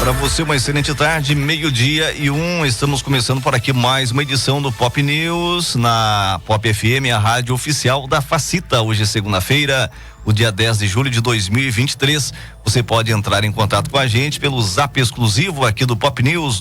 Para você uma excelente tarde, 12:01, estamos começando por aqui mais uma edição do Pop News na Pop FM, a rádio oficial da Facita. Hoje é segunda-feira, o dia 10 de julho de 2023. Você pode entrar em contato com a gente pelo zap exclusivo aqui do Pop News,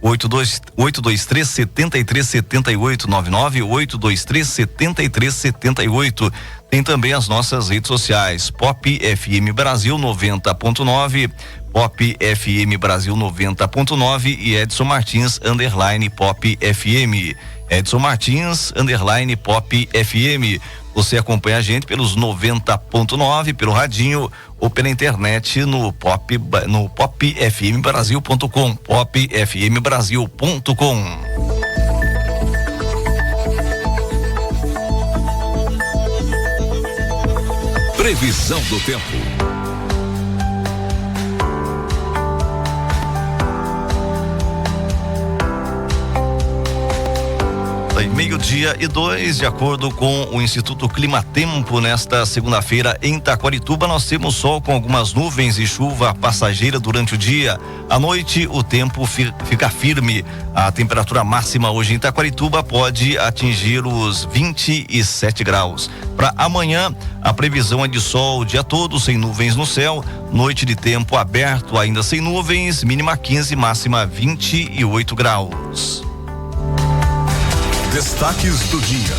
998237378, 998237378. Tem também as nossas redes sociais, Pop FM Brasil 90.9, Pop FM Brasil 90.9 e Edson Martins _Pop FM. Edson Martins _Pop FM. Você acompanha a gente pelos 90.9, pelo radinho ou pela internet no popfmbrasil.com, popfmbrasil.com. Previsão do tempo. Meio-dia e 2, de acordo com o Instituto Climatempo, nesta segunda-feira em Taquarituba nós temos sol com algumas nuvens e chuva passageira durante o dia. À noite o tempo fica firme. A temperatura máxima hoje em Taquarituba pode atingir os 27 graus. Para amanhã a previsão é de sol o dia todo, sem nuvens no céu. Noite de tempo aberto, ainda sem nuvens, mínima 15, máxima 28 graus. Destaques do dia.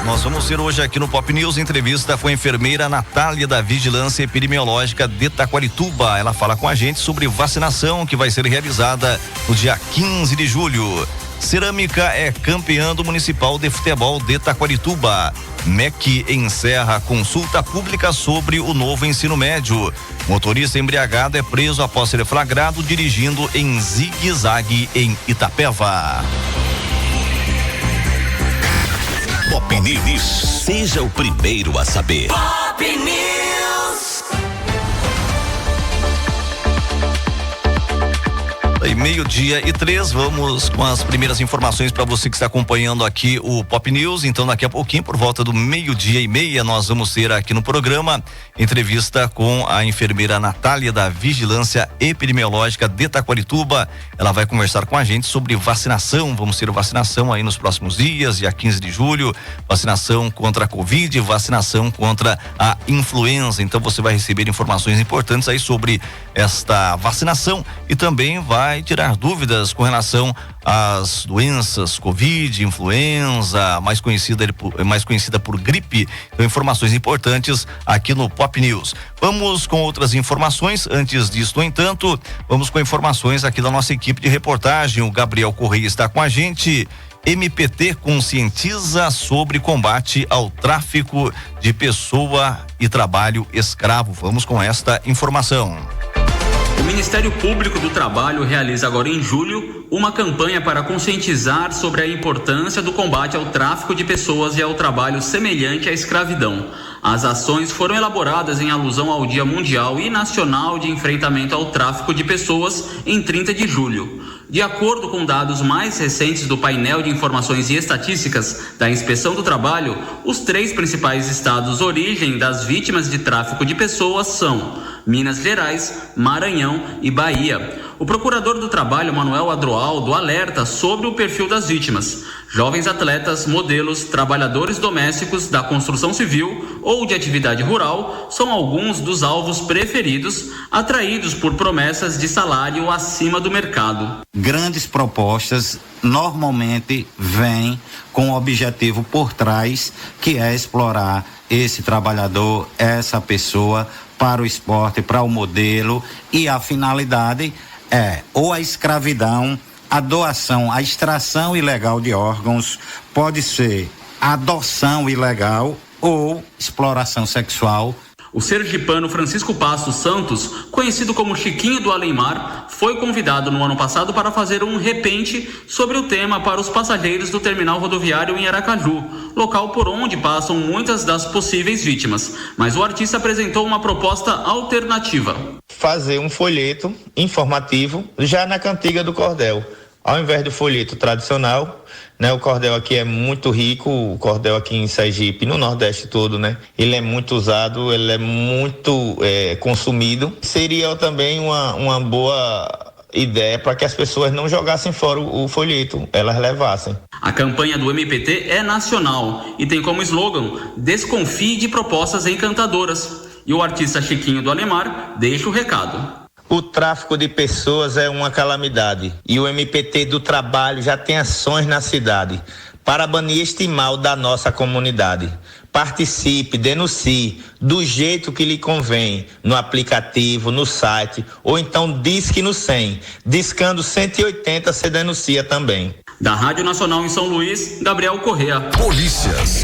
Nós vamos ter hoje aqui no Pop News entrevista com a enfermeira Natália da Vigilância Epidemiológica de Taquarituba. Ela fala com a gente sobre vacinação que vai ser realizada no dia 15 de julho. Cerâmica é campeã do Municipal de Futebol de Taquarituba. MEC encerra consulta pública sobre o novo ensino médio. Motorista embriagado é preso após ser flagrado dirigindo em zigue-zague em Itapeva. Pop News. Seja o primeiro a saber. Pop News. Meio-dia e 3, vamos com as primeiras informações para você que está acompanhando aqui o Pop News. Então daqui a pouquinho, por volta do 12:30, nós vamos ter aqui no programa entrevista com a enfermeira Natália da Vigilância Epidemiológica de Taquarituba. Ela vai conversar com a gente sobre vacinação. Vamos ter vacinação aí nos próximos dias, dia 15 de julho, vacinação contra a Covid, vacinação contra a influenza. Então você vai receber informações importantes aí sobre esta vacinação e também vai tirar dúvidas com relação às doenças Covid, influenza, mais conhecida por gripe. Então, informações importantes aqui no Pop News. Vamos com outras informações. Antes disso, no entanto, vamos com informações aqui da nossa equipe de reportagem. O Gabriel Correia está com a gente. MPT conscientiza sobre combate ao tráfico de pessoa e trabalho escravo. Vamos com esta informação. O Ministério Público do Trabalho realiza agora em julho uma campanha para conscientizar sobre a importância do combate ao tráfico de pessoas e ao trabalho semelhante à escravidão. As ações foram elaboradas em alusão ao Dia Mundial e Nacional de Enfrentamento ao Tráfico de Pessoas em 30 de julho. De acordo com dados mais recentes do painel de informações e estatísticas da Inspeção do Trabalho, os 3 principais estados origem das vítimas de tráfico de pessoas são Minas Gerais, Maranhão e Bahia. O procurador do Trabalho, Manuel Adroaldo, alerta sobre o perfil das vítimas. Jovens atletas, modelos, trabalhadores domésticos da construção civil ou de atividade rural são alguns dos alvos preferidos, atraídos por promessas de salário acima do mercado. Grandes propostas normalmente vêm com o objetivo por trás, que é explorar esse trabalhador, essa pessoa para o esporte, para o modelo, e a finalidade é ou a escravidão, a doação, a extração ilegal de órgãos, pode ser adoção ilegal ou exploração sexual. O sergipano Francisco Passos Santos, conhecido como Chiquinho do Além-Mar, foi convidado no ano passado para fazer um repente sobre o tema para os passageiros do terminal rodoviário em Aracaju, local por onde passam muitas das possíveis vítimas. Mas o artista apresentou uma proposta alternativa. Fazer um folheto informativo já na cantiga do cordel, Ao invés do folheto tradicional, né, o cordel aqui é muito rico, o cordel aqui em Sergipe, no Nordeste todo, né? Ele é muito usado, ele é muito consumido. Seria também uma boa ideia para que as pessoas não jogassem fora o folheto, elas levassem. A campanha do MPT é nacional e tem como slogan: desconfie de propostas encantadoras. E o artista Chiquinho do Alemar deixa o recado. O tráfico de pessoas é uma calamidade e o MPT do Trabalho já tem ações na cidade para banir este mal da nossa comunidade. Participe, denuncie do jeito que lhe convém, no aplicativo, no site ou então disque no 100. Discando 180 você denuncia também. Da Rádio Nacional em São Luís, Gabriel Correa. Polícias.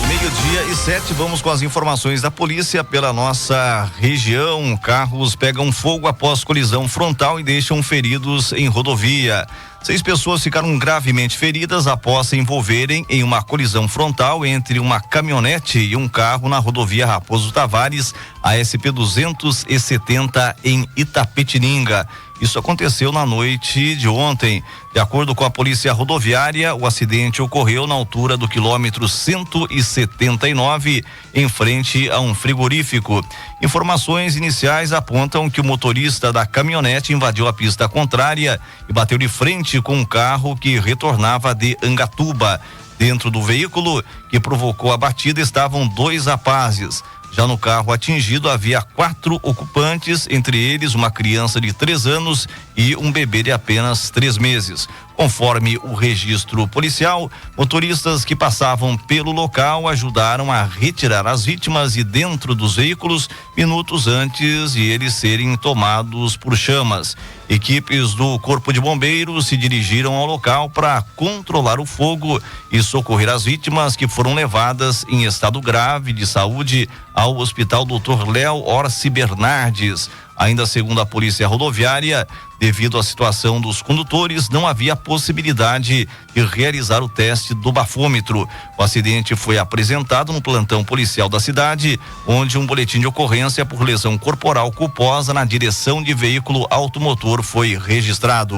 Meio-dia e 7, vamos com as informações da polícia pela nossa região. Carros pegam fogo após colisão frontal e deixam feridos em rodovia. 6 pessoas ficaram gravemente feridas após se envolverem em uma colisão frontal entre uma caminhonete e um carro na rodovia Raposo Tavares, ASP 270 em Itapetininga. Isso aconteceu na noite de ontem. De acordo com a polícia rodoviária, o acidente ocorreu na altura do quilômetro 179, em frente a um frigorífico. Informações iniciais apontam que o motorista da caminhonete invadiu a pista contrária e bateu de frente com um carro que retornava de Angatuba. Dentro do veículo que provocou a batida estavam 2 rapazes. Já no carro atingido havia 4 ocupantes, entre eles uma criança de 3 anos e um bebê de apenas 3 meses. Conforme o registro policial, motoristas que passavam pelo local ajudaram a retirar as vítimas de dentro dos veículos minutos antes de eles serem tomados por chamas. Equipes do Corpo de Bombeiros se dirigiram ao local para controlar o fogo e socorrer as vítimas, que foram levadas em estado grave de saúde ao Hospital Dr. Léo Orsi Bernardes. Ainda segundo a Polícia Rodoviária, devido à situação dos condutores, não havia possibilidade de realizar o teste do bafômetro. O acidente foi apresentado no plantão policial da cidade, onde um boletim de ocorrência por lesão corporal culposa na direção de veículo automotor foi registrado.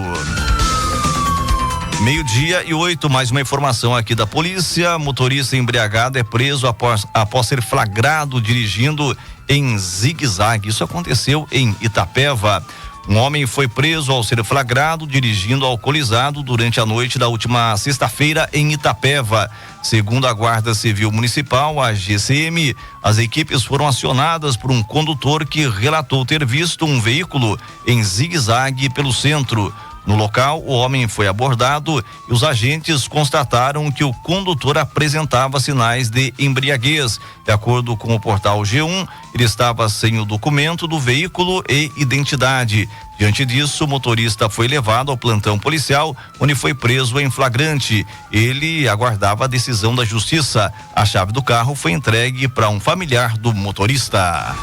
12:08, mais uma informação aqui da polícia. Motorista embriagado é preso após ser flagrado dirigindo em zigue-zague. Isso aconteceu em Itapeva. Um homem foi preso ao ser flagrado dirigindo alcoolizado durante a noite da última sexta-feira em Itapeva. Segundo a Guarda Civil Municipal, a GCM, as equipes foram acionadas por um condutor que relatou ter visto um veículo em zigue-zague pelo centro. No local, o homem foi abordado e os agentes constataram que o condutor apresentava sinais de embriaguez. De acordo com o portal G1, ele estava sem o documento do veículo e identidade. Diante disso, o motorista foi levado ao plantão policial, onde foi preso em flagrante. Ele aguardava a decisão da justiça. A chave do carro foi entregue para um familiar do motorista.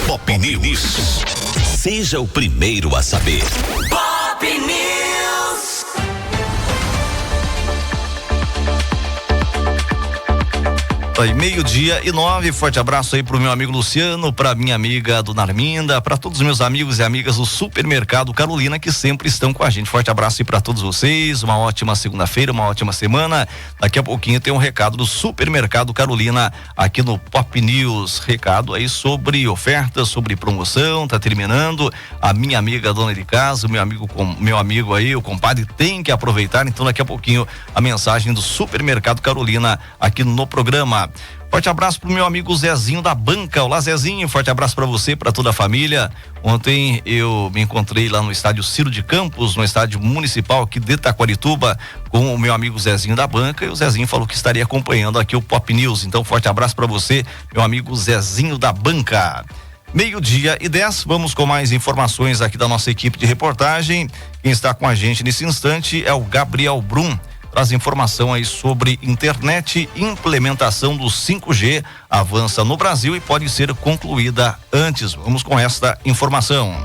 Pop News. Seja o primeiro a saber. Pop News. Aí, 12:09, forte abraço aí pro meu amigo Luciano, pra minha amiga Dona Arminda, pra todos os meus amigos e amigas do Supermercado Carolina que sempre estão com a gente. Forte abraço aí pra todos vocês, uma ótima segunda-feira, uma ótima semana. Daqui a pouquinho tem um recado do Supermercado Carolina aqui no Pop News. Recado aí sobre ofertas, sobre promoção, tá terminando. A minha amiga dona de casa, meu amigo aí, o compadre, tem que aproveitar. Então daqui a pouquinho a mensagem do Supermercado Carolina aqui no programa. Forte abraço pro meu amigo Zezinho da Banca. Olá, Zezinho, forte abraço para você, para toda a família. Ontem eu me encontrei lá no estádio Ciro de Campos, no estádio municipal aqui de Taquarituba, com o meu amigo Zezinho da Banca, e o Zezinho falou que estaria acompanhando aqui o Pop News. Então, forte abraço para você, meu amigo Zezinho da Banca. 12:10, vamos com mais informações aqui da nossa equipe de reportagem. Quem está com a gente nesse instante é o Gabriel Brum. Traz informação aí sobre internet. Implementação do 5G avança no Brasil e pode ser concluída antes. Vamos com esta informação.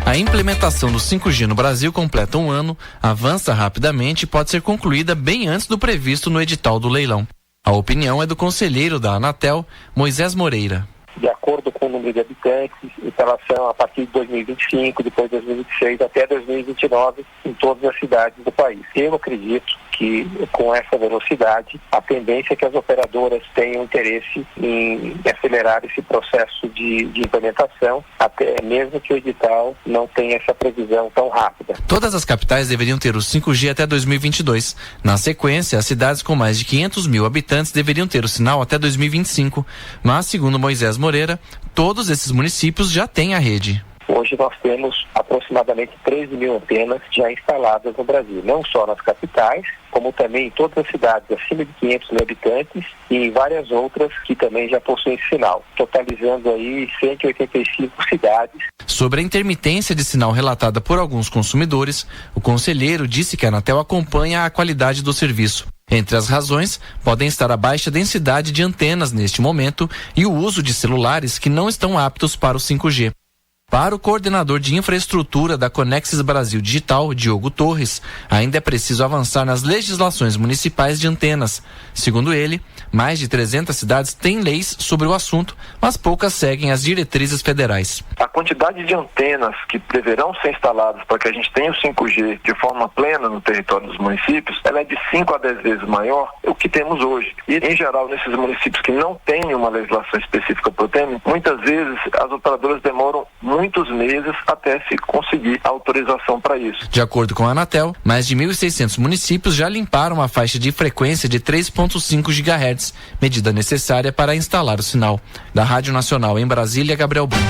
A implementação do 5G no Brasil completa um ano, avança rapidamente e pode ser concluída bem antes do previsto no edital do leilão. A opinião é do conselheiro da Anatel, Moisés Moreira. de acordo com o número de habitantes, instalação a partir de 2025, depois de 2026 até 2029 em todas as cidades do país. Eu acredito que com essa velocidade, a tendência é que as operadoras tenham interesse em acelerar esse processo de implementação, até mesmo que o edital não tenha essa previsão tão rápida. Todas as capitais deveriam ter o 5G até 2022. Na sequência, as cidades com mais de 500 mil habitantes deveriam ter o sinal até 2025. Mas, segundo Moisés Moreira, todos esses municípios já têm a rede. Hoje nós temos aproximadamente 13 mil antenas já instaladas no Brasil, não só nas capitais, como também em todas as cidades acima de 500 mil habitantes e em várias outras que também já possuem esse sinal, totalizando aí 185 cidades. Sobre a intermitência de sinal relatada por alguns consumidores, o conselheiro disse que a Anatel acompanha a qualidade do serviço. Entre as razões, podem estar a baixa densidade de antenas neste momento e o uso de celulares que não estão aptos para o 5G. Para o coordenador de infraestrutura da Conexis Brasil Digital, Diogo Torres, ainda é preciso avançar nas legislações municipais de antenas. Segundo ele, mais de 300 cidades têm leis sobre o assunto, mas poucas seguem as diretrizes federais. A quantidade de antenas que deverão ser instaladas para que a gente tenha o 5G de forma plena no território dos municípios, ela é de 5 a 10 vezes maior do que temos hoje. E, em geral, nesses municípios que não têm uma legislação específica para o tema, muitas vezes as operadoras demoram muitos meses até se conseguir a autorização para isso. De acordo com a Anatel, mais de 1.600 municípios já limparam a faixa de frequência de 3,5 GHz, medida necessária para instalar o sinal. Da Rádio Nacional em Brasília, Gabriel Branco.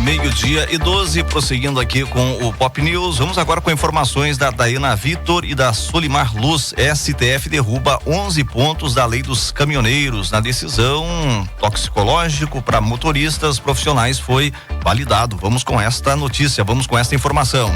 12:12, prosseguindo aqui com o Pop News. Vamos agora com informações da Dayana Vitor e da Solimar Luz. STF derruba 11 pontos da lei dos caminhoneiros. Na decisão, toxicológico para motoristas profissionais foi validado. Vamos com esta notícia, vamos com esta informação.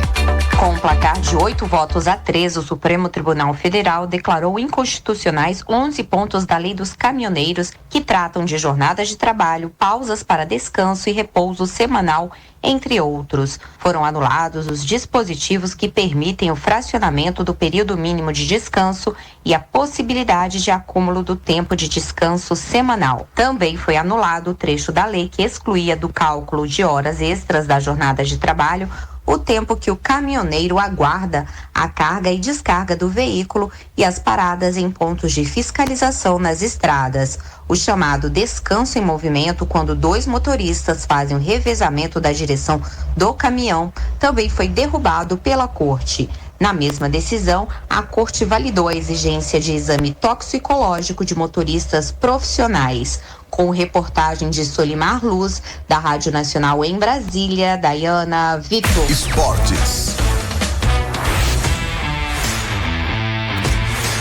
Com um placar de 8-3, o Supremo Tribunal Federal declarou inconstitucionais 11 pontos da lei dos caminhoneiros que tratam de jornadas de trabalho, pausas para descanso e repouso semanal, entre outros. Foram anulados os dispositivos que permitem o fracionamento do período mínimo de descanso e a possibilidade de acúmulo do tempo de descanso semanal. Também foi anulado o trecho da lei que excluía do cálculo de horas extras da jornada de trabalho o tempo que o caminhoneiro aguarda a carga e descarga do veículo e as paradas em pontos de fiscalização nas estradas. O chamado descanso em movimento, quando 2 motoristas fazem o revezamento da direção do caminhão, também foi derrubado pela Corte. Na mesma decisão, a Corte validou a exigência de exame toxicológico de motoristas profissionais. Com reportagem de Solimar Luz, da Rádio Nacional em Brasília, Dayana Vitor. Esportes.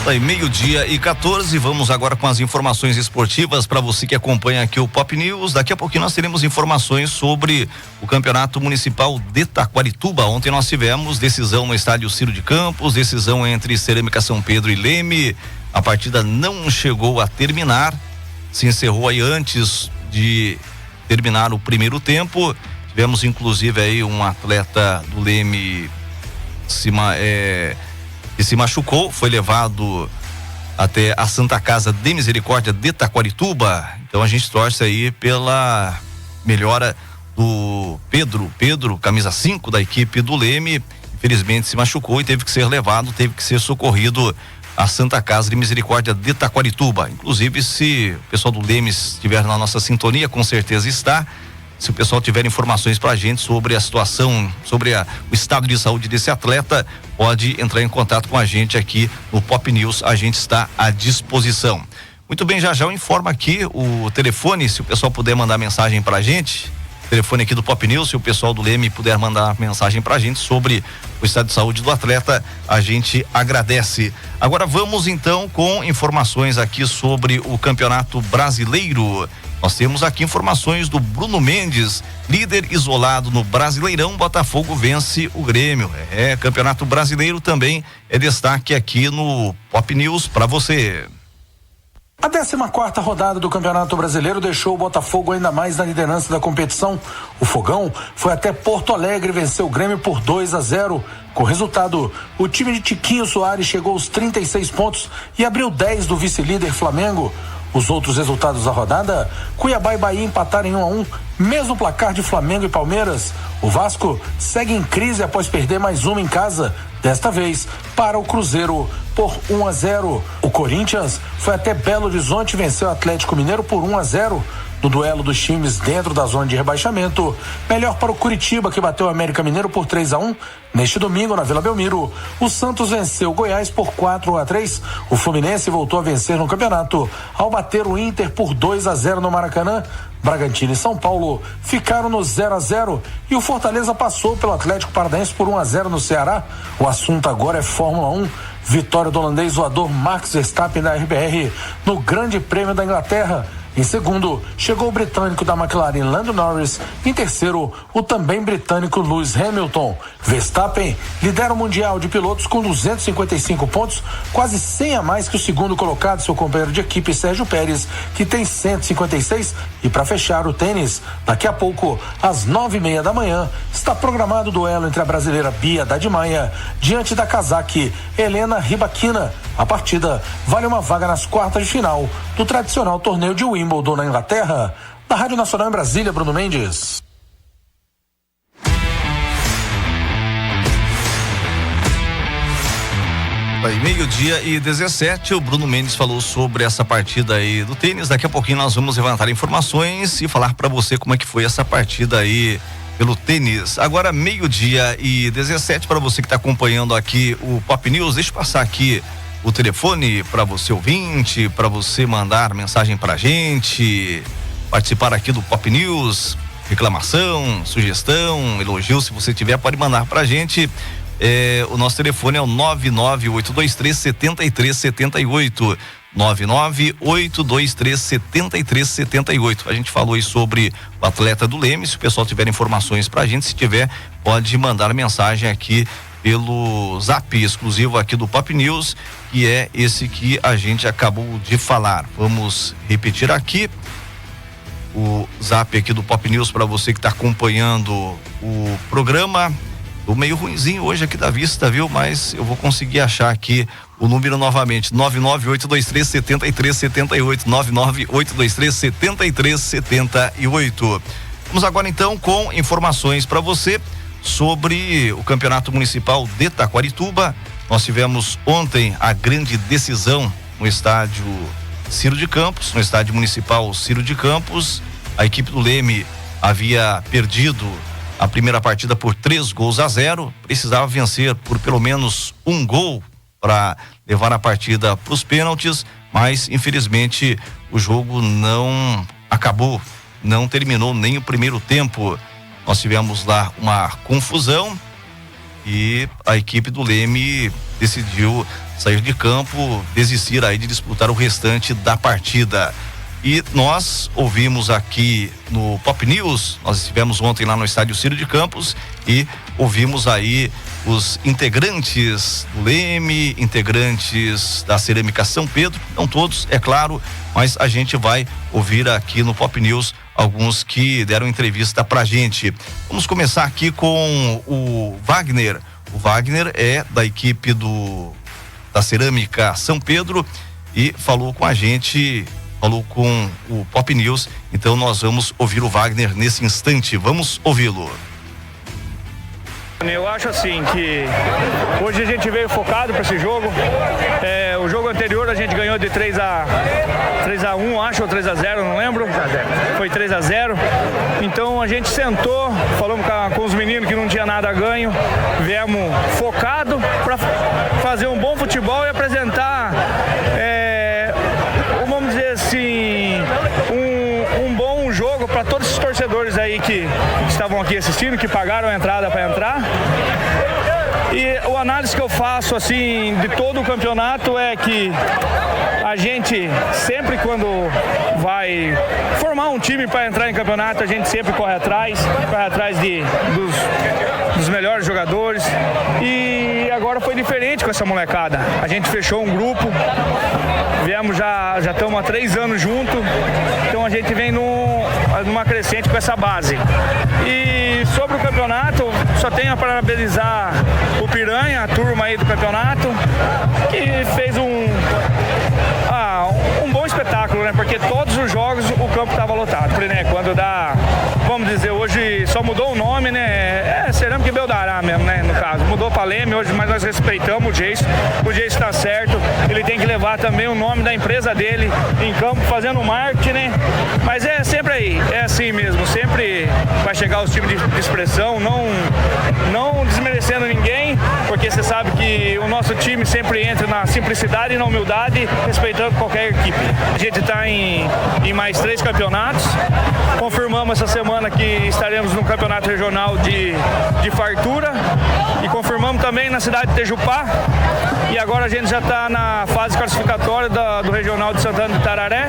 Aí, 12:14, vamos agora com as informações esportivas para você que acompanha aqui o Pop News. Daqui a pouquinho nós teremos informações sobre o Campeonato Municipal de Taquarituba. Ontem nós tivemos decisão no estádio Ciro de Campos, decisão entre Cerâmica São Pedro e Leme. A partida não chegou a terminar, se encerrou aí antes de terminar o primeiro tempo. Tivemos inclusive aí um atleta do Leme que se machucou, foi levado até a Santa Casa de Misericórdia de Taquarituba. Então a gente torce aí pela melhora do Pedro, camisa 5 da equipe do Leme. Infelizmente se machucou e teve que ser levado, teve que ser socorrido à Santa Casa de Misericórdia de Taquarituba. Inclusive, se o pessoal do Leme estiver na nossa sintonia, com certeza está. Se o pessoal tiver informações pra gente sobre a situação, sobre o estado de saúde desse atleta, pode entrar em contato com a gente aqui no Pop News, a gente está à disposição. Muito bem, já eu informo aqui o telefone, se o pessoal puder mandar mensagem pra gente, telefone aqui do Pop News, se o pessoal do Leme puder mandar mensagem pra gente sobre o estado de saúde do atleta, a gente agradece. Agora vamos então com informações aqui sobre o Campeonato Brasileiro. Nós temos aqui informações do Bruno Mendes, líder isolado no Brasileirão. Botafogo vence o Grêmio. Campeonato Brasileiro também é destaque aqui no Pop News para você. A 14ª rodada do Campeonato Brasileiro deixou o Botafogo ainda mais na liderança da competição. O Fogão foi até Porto Alegre e venceu o Grêmio por 2-0. Com o resultado, o time de Tiquinho Soares chegou aos 36 pontos e abriu 10 do vice-líder Flamengo. Os outros resultados da rodada: Cuiabá e Bahia empataram em 1-1, mesmo placar de Flamengo e Palmeiras. O Vasco segue em crise após perder mais uma em casa, desta vez para o Cruzeiro por 1-0. O Corinthians foi até Belo Horizonte e venceu o Atlético Mineiro por 1-0. No duelo dos times dentro da zona de rebaixamento, melhor para o Curitiba, que bateu o América Mineiro por 3-1. Neste domingo, na Vila Belmiro, o Santos venceu o Goiás por 4-3. O Fluminense voltou a vencer no campeonato ao bater o Inter por 2-0 no Maracanã. Bragantino e São Paulo ficaram no 0-0 e o Fortaleza passou pelo Atlético Paranaense por 1-0 no Ceará. O assunto agora é Fórmula 1. Vitória do holandês voador Max Verstappen da RBR no Grande Prêmio da Inglaterra. Em segundo, chegou o britânico da McLaren Lando Norris. Em terceiro, o também britânico Lewis Hamilton. Verstappen lidera o Mundial de Pilotos com 255 pontos, quase 100 a mais que o segundo colocado, seu companheiro de equipe Sérgio Pérez, que tem 156. E para fechar o tênis, daqui a pouco, às 9:30 da manhã, está programado o duelo entre a brasileira Bia Haddad Maia diante da cazaque Helena Rybakina. A partida vale uma vaga nas quartas de final do tradicional torneio de Wimbledon na Inglaterra. Da Rádio Nacional em Brasília, Bruno Mendes. Aí, 12:17, o Bruno Mendes falou sobre essa partida aí do tênis. Daqui a pouquinho nós vamos levantar informações e falar para você como é que foi essa partida aí pelo tênis. Agora 12:17, para você que está acompanhando aqui o Pop News, deixa eu passar aqui o telefone para você ouvinte, para você mandar mensagem pra gente, participar aqui do Pop News, reclamação, sugestão, elogio, se você tiver, pode mandar pra gente. O nosso telefone é o 99823-7378. 99823-7378. A gente falou aí sobre o atleta do Leme. Se o pessoal tiver informações pra gente, se tiver, pode mandar mensagem aqui pelo zap exclusivo aqui do Pop News, que é esse que a gente acabou de falar. Vamos repetir aqui o zap aqui do Pop News para você que está acompanhando o programa. Tô meio ruinzinho hoje aqui da vista, viu? Mas eu vou conseguir achar aqui o número novamente: 99823-7378. 99823-7378. Vamos agora então com informações para você sobre o Campeonato Municipal de Taquarituba. Nós tivemos ontem a grande decisão no estádio Ciro de Campos, no estádio municipal Ciro de Campos. A equipe do Leme havia perdido a primeira partida por 3-0, precisava vencer por pelo menos um gol para levar a partida para os pênaltis, mas infelizmente o jogo não acabou, não terminou nem o primeiro tempo. Nós tivemos lá uma confusão e a equipe do Leme decidiu sair de campo, desistir aí de disputar o restante da partida. E nós ouvimos aqui no Pop News, nós estivemos ontem lá no estádio Ciro de Campos e ouvimos aí os integrantes do Leme, integrantes da Cerâmica São Pedro, não todos, é claro, mas a gente vai ouvir aqui no Pop News alguns que deram entrevista pra gente. Vamos começar aqui com o Wagner. O Wagner é da equipe da Cerâmica São Pedro e falou com a gente, falou com o Pop News. Então nós vamos ouvir o Wagner nesse instante. Vamos ouvi-lo. Eu acho assim que hoje a gente veio focado para esse jogo. O jogo anterior a gente ganhou de 3-1, acho, ou 3-0, não lembro. Foi 3-0. Então a gente sentou, falamos com os meninos que não tinha nada ganho, viemos focado para fazer um bom futebol e apresentar, vamos dizer assim, um bom jogo para todos os torcedores aí que estavam aqui assistindo, que pagaram a entrada para entrar. E a análise que eu faço assim de todo o campeonato é que a gente sempre, quando vai formar um time para entrar em campeonato, a gente sempre corre atrás dos melhores jogadores. E agora foi diferente com essa molecada. A gente fechou um grupo, já estamos há 3 anos juntos, então a gente vem numa crescente com essa base. E sobre o campeonato, só tenho a parabenizar o Piranha, a turma aí do campeonato, que fez um bom espetáculo, né? Porque campo estava lotado. Falei, né, quando dá, vamos dizer, hoje só mudou o nome, né? Cerâmica e Beldará mesmo, né? No caso, mudou para Leme hoje, mas nós respeitamos o Jason. O Jason está certo, ele tem que levar também o nome da empresa dele em campo, fazendo marketing, né? Mas é sempre aí, é assim mesmo, sempre vai chegar os times de expressão, não desmerecendo ninguém, porque você sabe que o nosso time sempre entra na simplicidade e na humildade, respeitando qualquer equipe. A gente está em mais 3 campeonatos, confirmamos essa semana que estaremos no campeonato regional de fartura e confirmamos também na cidade de Tejupá, e agora a gente já está na fase classificatória do regional de Santana de Tararé.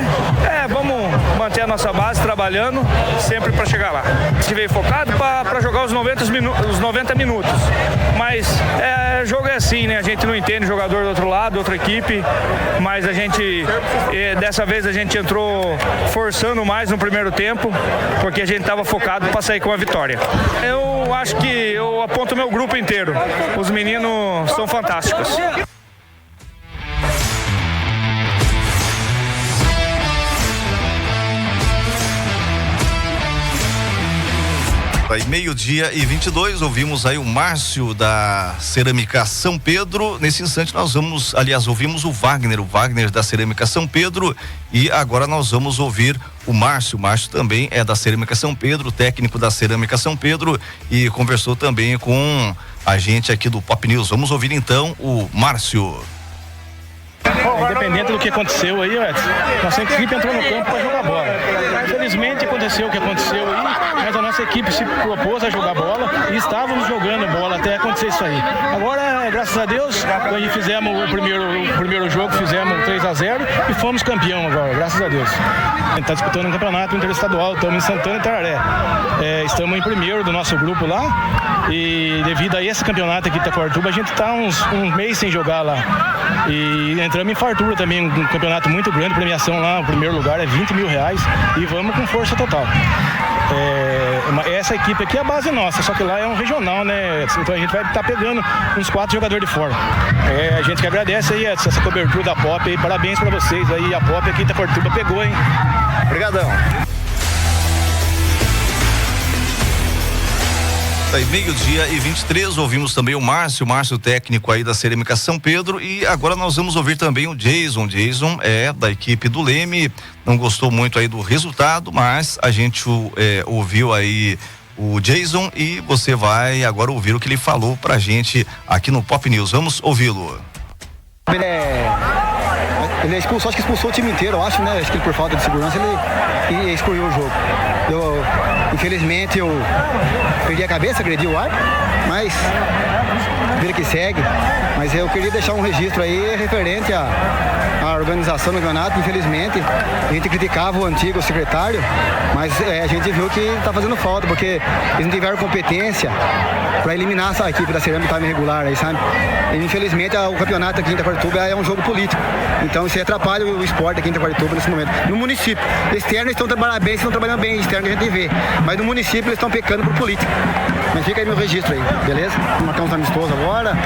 Vamos manter a nossa base trabalhando sempre para chegar lá. A gente veio focado para jogar os 90 minutos, mas jogo é assim, né? A gente não entende o jogador do outro lado, outra equipe, mas a gente dessa vez a gente entrou forçando mais no primeiro tempo, porque a gente estava focado para sair com a vitória. Eu acho que eu aponto o meu grupo inteiro. Os meninos são fantásticos. Aí, 12:22, ouvimos aí o Márcio da Cerâmica São Pedro. Nesse instante nós ouvimos o Wagner da Cerâmica São Pedro, e agora nós vamos ouvir o Márcio. O Márcio também é da Cerâmica São Pedro, técnico da Cerâmica São Pedro, e conversou também com a gente aqui do Pop News. Vamos ouvir então o Márcio. Independente do que aconteceu aí, nossa equipe entrou no campo para jogar bola. Infelizmente aconteceu o que aconteceu aí, mas a nossa equipe se propôs a jogar bola e estávamos jogando bola até acontecer isso aí. Agora, graças a Deus, quando fizemos o primeiro jogo, fizemos 3-0 e fomos campeão agora, graças a Deus. A gente está disputando um campeonato interestadual, estamos em Santana e Tararé. Estamos em primeiro do nosso grupo lá, e devido a esse campeonato aqui de Itaquarituba, a gente está um mês sem jogar lá. E entramos em fartura também, um campeonato muito grande, premiação lá, o primeiro lugar é R$20 mil, e vamos com força total. Essa equipe aqui é a base nossa, só que lá é um regional, né? Então a gente vai estar pegando uns 4 jogadores de fora. A gente que agradece aí essa cobertura da Pop aí, parabéns pra vocês aí, a Pop aqui em Itaquarituba pegou, hein? Obrigadão. Aí, 12:23, ouvimos também o Márcio técnico aí da Cerâmica São Pedro, e agora nós vamos ouvir também o Jason. Jason é da equipe do Leme, não gostou muito aí do resultado, mas a gente ouviu aí o Jason, e você vai agora ouvir o que ele falou pra gente aqui no Pop News. Vamos ouvi-lo. Ele expulsou, acho que expulsou o time inteiro, eu acho, né? Acho que por falta de segurança ele excluiu o jogo. Infelizmente eu perdi a cabeça, agredi o árbitro, mas vida que segue. Mas eu queria deixar um registro aí referente à organização do campeonato. Infelizmente, a gente criticava o antigo secretário, mas a gente viu que está fazendo falta, porque eles não tiveram competência para eliminar essa equipe da Cerâmica que estava irregular aí, sabe? E, infelizmente, o campeonato aqui em Itaquarituba é um jogo político. Então isso atrapalha o esporte aqui em Itaquarituba nesse momento. No município, externo estão trabalhando bem, estão trabalhando bem, externo que a gente vê. Mas no município eles estão pecando por política. Mas fica aí meu registro aí, beleza? Vamos marcar uns amistosos agora.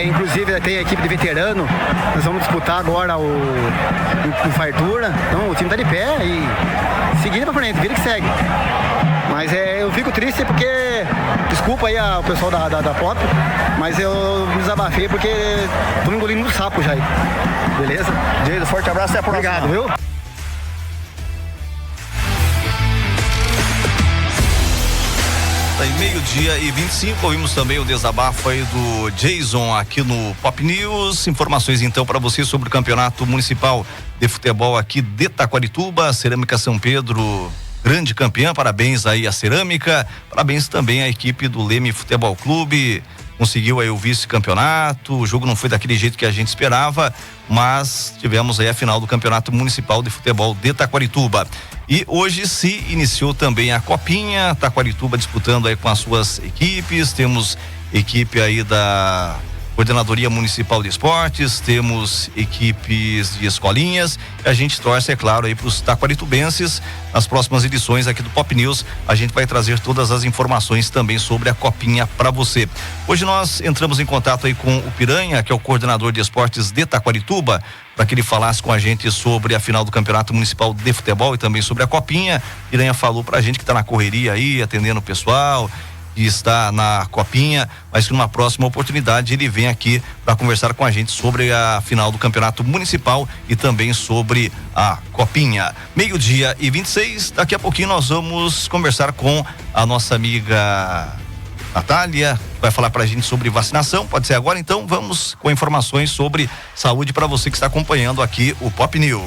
Inclusive tem a equipe de veterano. Nós vamos disputar agora o fartura. Então o time tá de pé e seguindo pra frente, vida que segue. Mas eu fico triste porque, desculpa aí o pessoal da Pop, mas eu me desabafei porque tô me engolindo no sapo já aí. Beleza? Jason, forte abraço, até a próxima. Obrigado, viu? Aí, 12:25, ouvimos também o desabafo aí do Jason aqui no Pop News. Informações então para você sobre o Campeonato Municipal de Futebol aqui de Itaquarituba. Cerâmica São Pedro, grande campeã, parabéns aí à Cerâmica, parabéns também à equipe do Leme Futebol Clube, conseguiu aí o vice-campeonato. O jogo não foi daquele jeito que a gente esperava, mas tivemos aí a final do Campeonato Municipal de Futebol de Itaquarituba. E hoje se iniciou também a Copinha, Itaquarituba disputando aí com as suas equipes. Temos equipe aí Coordenadoria Municipal de Esportes, temos equipes de escolinhas. A gente torce, é claro, aí para os taquaritubenses. Nas próximas edições aqui do Pop News, a gente vai trazer todas as informações também sobre a Copinha para você. Hoje nós entramos em contato aí com o Piranha, que é o coordenador de esportes de Taquarituba, para que ele falasse com a gente sobre a final do Campeonato Municipal de Futebol e também sobre a Copinha. Piranha falou pra gente que está na correria aí, atendendo o pessoal, e está na Copinha, mas que numa próxima oportunidade ele vem aqui para conversar com a gente sobre a final do Campeonato Municipal e também sobre a Copinha. 12:26, daqui a pouquinho nós vamos conversar com a nossa amiga Natália, vai falar pra gente sobre vacinação, pode ser agora, então vamos com informações sobre saúde para você que está acompanhando aqui o Pop News.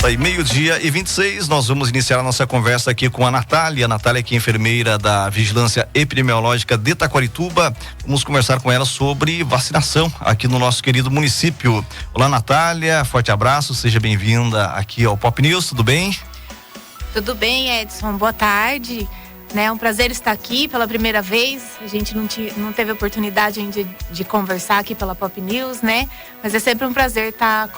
Aí, 12:26, nós vamos iniciar a nossa conversa aqui com a Natália. A Natália, que é enfermeira da Vigilância Epidemiológica de Taquarituba. Vamos conversar com ela sobre vacinação aqui no nosso querido município. Olá, Natália, forte abraço, seja bem-vinda aqui ao Pop News, tudo bem? Tudo bem, Edson, boa tarde. É um prazer estar aqui pela primeira vez. A gente não teve oportunidade ainda de conversar aqui pela Pop News, né? Mas é sempre um prazer estar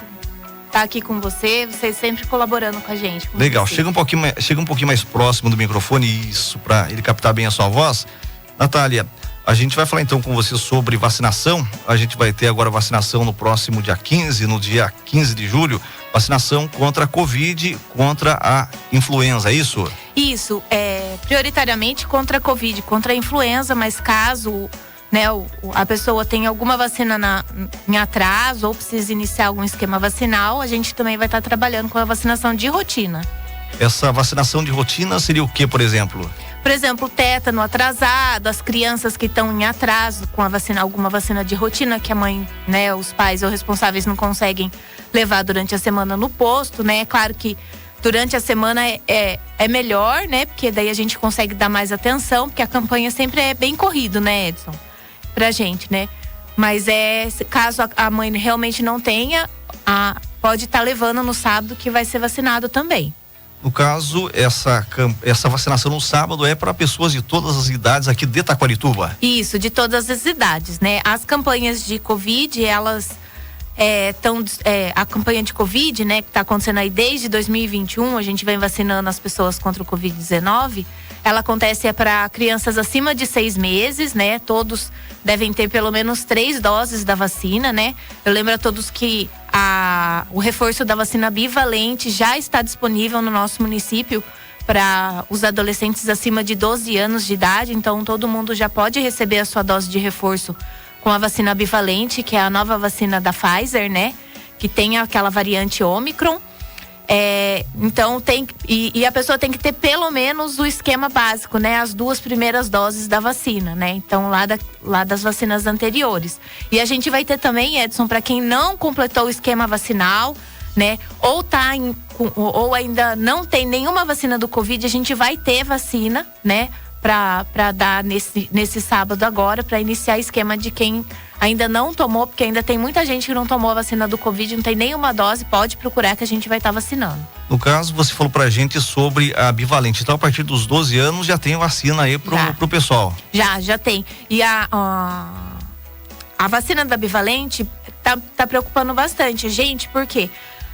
aqui com você sempre colaborando com a gente. Legal, chega um pouquinho mais próximo do microfone, isso, para ele captar bem a sua voz. Natália, a gente vai falar então com você sobre vacinação. A gente vai ter agora vacinação no próximo dia 15, no dia 15 de julho, vacinação contra a Covid, contra a influenza, é isso? Isso, prioritariamente contra a Covid, contra a influenza, mas caso a pessoa tem alguma vacina em atraso ou precisa iniciar algum esquema vacinal, a gente também vai estar trabalhando com a vacinação de rotina. Essa vacinação de rotina seria o que, por exemplo? Por exemplo, tétano atrasado, as crianças que estão em atraso com a vacina, alguma vacina de rotina que a mãe, os pais ou responsáveis não conseguem levar durante a semana no posto, né? É claro que durante a semana é melhor, né? Porque daí a gente consegue dar mais atenção, porque a campanha sempre é bem corrido, né, Edson? Pra gente, né? Mas caso a mãe realmente não tenha, pode estar levando no sábado que vai ser vacinado também. No caso, essa vacinação no sábado é para pessoas de todas as idades aqui de Taquarituba? Isso, de todas as idades, né? As campanhas de Covid, elas a campanha de Covid, né, que está acontecendo aí desde 2021, a gente vem vacinando as pessoas contra o Covid-19. Ela acontece para crianças acima de 6 meses, né? Todos devem ter pelo menos 3 doses da vacina, né? Eu lembro a todos que o reforço da vacina bivalente já está disponível no nosso município para os adolescentes acima de 12 anos de idade. Então, todo mundo já pode receber a sua dose de reforço com a vacina bivalente, que é a nova vacina da Pfizer, né? Que tem aquela variante Ômicron. Então a pessoa tem que ter pelo menos o esquema básico, né? As 2 primeiras doses da vacina, né? Então lá das vacinas anteriores. E a gente vai ter também, Edson, para quem não completou o esquema vacinal, né? Ou ainda não tem nenhuma vacina do Covid, a gente vai ter vacina, né? Para dar nesse sábado agora, para iniciar esquema de quem ainda não tomou, porque ainda tem muita gente que não tomou a vacina do Covid, não tem nenhuma dose, pode procurar que a gente vai estar vacinando. No caso, você falou pra gente sobre a bivalente, então a partir dos 12 anos já tem vacina aí pro pessoal? Já tem. E a vacina da bivalente tá preocupando bastante a gente, porque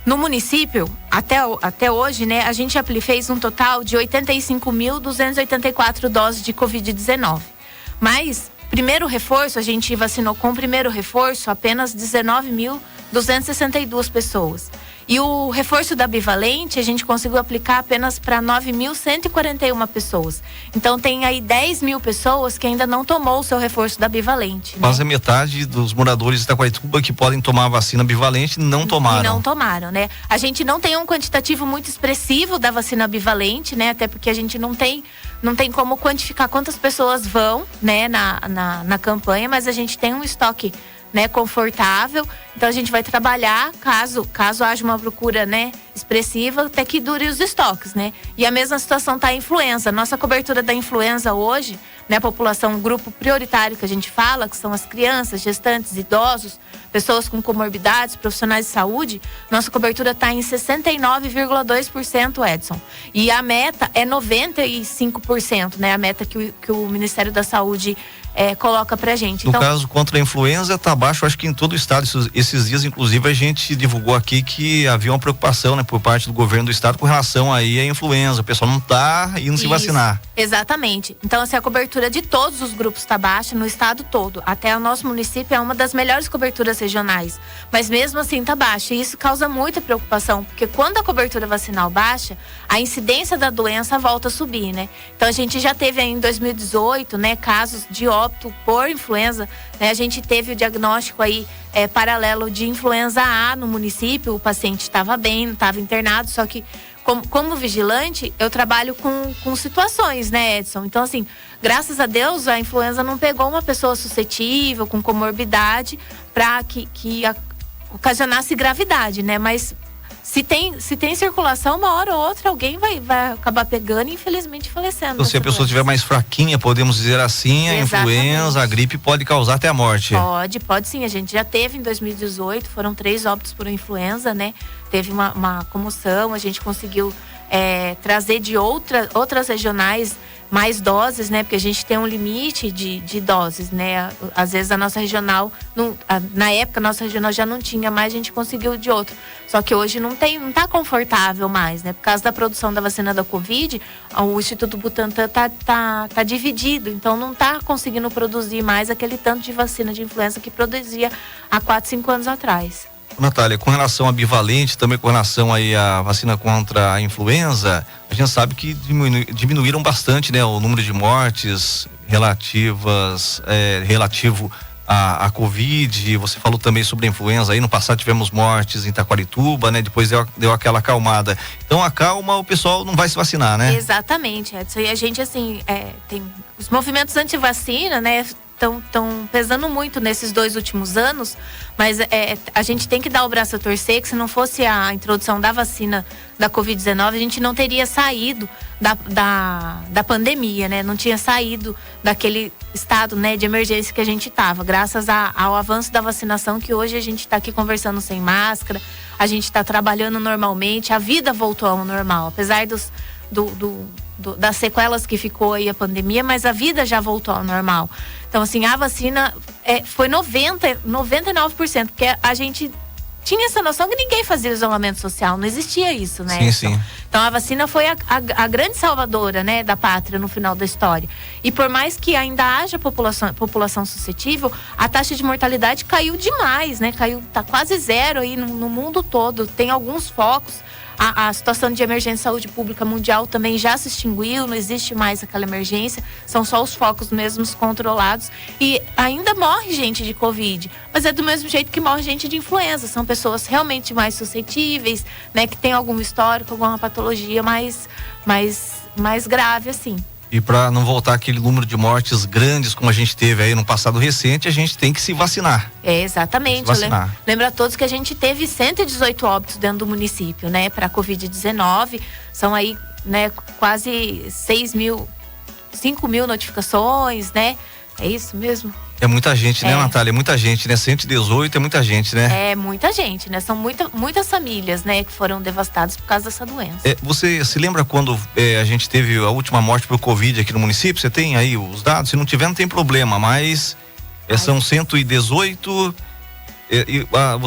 no município, até hoje, né, a gente fez um total de 85.284 doses de Covid-19. Mas, primeiro reforço, a gente vacinou com o primeiro reforço apenas 19.262 pessoas. E o reforço da bivalente, a gente conseguiu aplicar apenas para 9.141 pessoas. Então, tem aí 10 mil pessoas que ainda não tomou o seu reforço da bivalente. Né? Quase a metade dos moradores de Taquarituba que podem tomar a vacina bivalente não tomaram. E não tomaram, né? A gente não tem um quantitativo muito expressivo da vacina bivalente, né? Até porque a gente não tem como quantificar quantas pessoas vão, né, na campanha, mas a gente tem um estoque, né, confortável. Então a gente vai trabalhar caso haja uma procura, né, expressiva, até que dure os estoques, né? E a mesma situação tá a influenza. Nossa cobertura da influenza hoje, né, a população, um grupo prioritário que a gente fala, que são as crianças, gestantes, idosos, pessoas com comorbidades, profissionais de saúde, nossa cobertura está em 69,2%, Edson. E a meta é 95%, né? A meta que o Ministério da Saúde coloca pra gente. No caso, contra a influenza, tá baixo, acho que em todo o estado. Esses dias, inclusive, a gente divulgou aqui que havia uma preocupação, né, por parte do governo do estado com relação aí à influenza. O pessoal não tá indo se vacinar. Exatamente. Então, assim, a cobertura de todos os grupos tá baixa no estado todo. Até o nosso município é uma das melhores coberturas regionais. Mas mesmo assim tá baixa. E isso causa muita preocupação, porque quando a cobertura vacinal baixa, a incidência da doença volta a subir, né? Então, a gente já teve aí em 2018, né, casos de óbito por influenza, né? A gente teve o diagnóstico aí paralelo de influenza A no município. O paciente estava bem, não estava internado, só que como vigilante, eu trabalho com situações, né, Edson? Então, assim, graças a Deus, a influenza não pegou uma pessoa suscetível, com comorbidade, para que ocasionasse gravidade, né? Mas se tem circulação, uma hora ou outra, alguém vai acabar pegando e, infelizmente, falecendo. Então, se a pessoa estiver mais fraquinha, podemos dizer assim, a influenza, a gripe pode causar até a morte. Pode sim. A gente já teve em 2018, foram 3 óbitos por influenza, né? Teve uma comoção, a gente conseguiu trazer de outras regionais mais doses, né? Porque a gente tem um limite de doses, né? Às vezes a nossa regional, na época a nossa regional já não tinha mais, a gente conseguiu de outro. Só que hoje não tá confortável mais, né? Por causa da produção da vacina da Covid, o Instituto Butantan tá dividido, então não tá conseguindo produzir mais aquele tanto de vacina de influenza que produzia há 4, 5 anos atrás. Natália, com relação à bivalente, também com relação aí à vacina contra a influenza, a gente sabe que diminuíram bastante, né, o número de mortes relativo à Covid. Você falou também sobre a influenza aí, no passado tivemos mortes em Taquarituba, né, depois deu aquela acalmada. Então acalma, o pessoal não vai se vacinar, né? Exatamente, Edson. E a gente, assim, tem os movimentos anti-vacina, né, estão pesando muito nesses 2 últimos anos, mas a gente tem que dar o braço a torcer, que se não fosse a introdução da vacina da Covid-19, a gente não teria saído da pandemia, né? Não tinha saído daquele estado, né, de emergência que a gente estava, graças ao avanço da vacinação, que hoje a gente está aqui conversando sem máscara, a gente está trabalhando normalmente, a vida voltou ao normal, apesar das sequelas que ficou aí a pandemia, mas a vida já voltou ao normal. Então, assim, a vacina foi 99%, porque a gente tinha essa noção que ninguém fazia isolamento social, não existia isso, né? Sim. Então, a vacina foi a grande salvadora, né, da pátria no final da história. E por mais que ainda haja população suscetível, a taxa de mortalidade caiu demais, né? Tá quase zero aí no mundo todo. Tem alguns focos. A situação de emergência de saúde pública mundial também já se extinguiu, não existe mais aquela emergência, são só os focos mesmos controlados. E ainda morre gente de Covid, mas é do mesmo jeito que morre gente de influenza. São pessoas realmente mais suscetíveis, né, que tem algum histórico, alguma patologia mais grave, assim. E para não voltar aquele número de mortes grandes como a gente teve aí no passado recente, a gente tem que se vacinar. Exatamente. Lembro a todos que a gente teve 118 óbitos dentro do município, né, para Covid-19. São aí, né, quase 5 mil notificações, né? É isso mesmo? É muita gente, né, Natália? É muita gente, né? 118 é muita gente, né? É muita gente, né? São muitas famílias, né, que foram devastadas por causa dessa doença. Você se lembra quando a gente teve a última morte por Covid aqui no município? Você tem aí os dados? Se não tiver, não tem problema, mas são 118.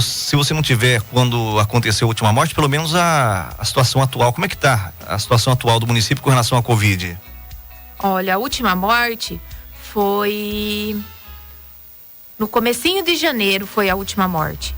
Se você não tiver quando aconteceu a última morte, pelo menos a situação atual, como é que tá a situação atual do município com relação à Covid? Olha, a última morte foi no comecinho de janeiro, foi a última morte,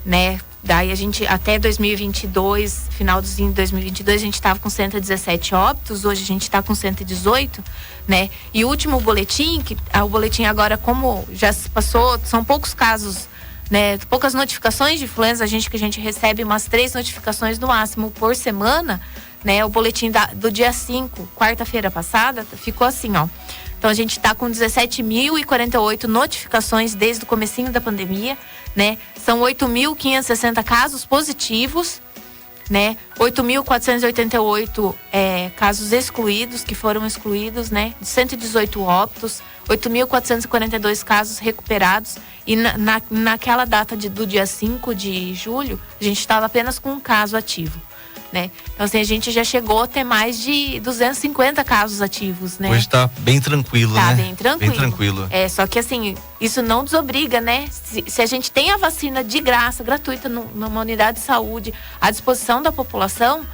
né? Daí a gente, até 2022, finalzinho de 2022, a gente estava com 117 óbitos, hoje a gente está com 118, né? E o último boletim, o boletim agora, como já se passou, são poucos casos, né? Poucas notificações de influenza, que a gente recebe umas 3 notificações no máximo por semana, né? O boletim do dia 5, quarta-feira passada, ficou assim, ó. Então, a gente está com 17.048 notificações desde o comecinho da pandemia, né? São 8.560 casos positivos, né? 8.488 casos excluídos, que foram excluídos, né? 118 óbitos, 8.442 casos recuperados, e naquela data do dia 5 de julho, a gente estava apenas com um caso ativo, né? Então, assim, a gente já chegou a ter mais de 250 casos ativos, né? Hoje tá bem tranquilo, né? Tá bem tranquilo. Bem tranquilo. Só que, assim, isso não desobriga, né? Se a gente tem a vacina de graça, gratuita, numa unidade de saúde, à disposição da população,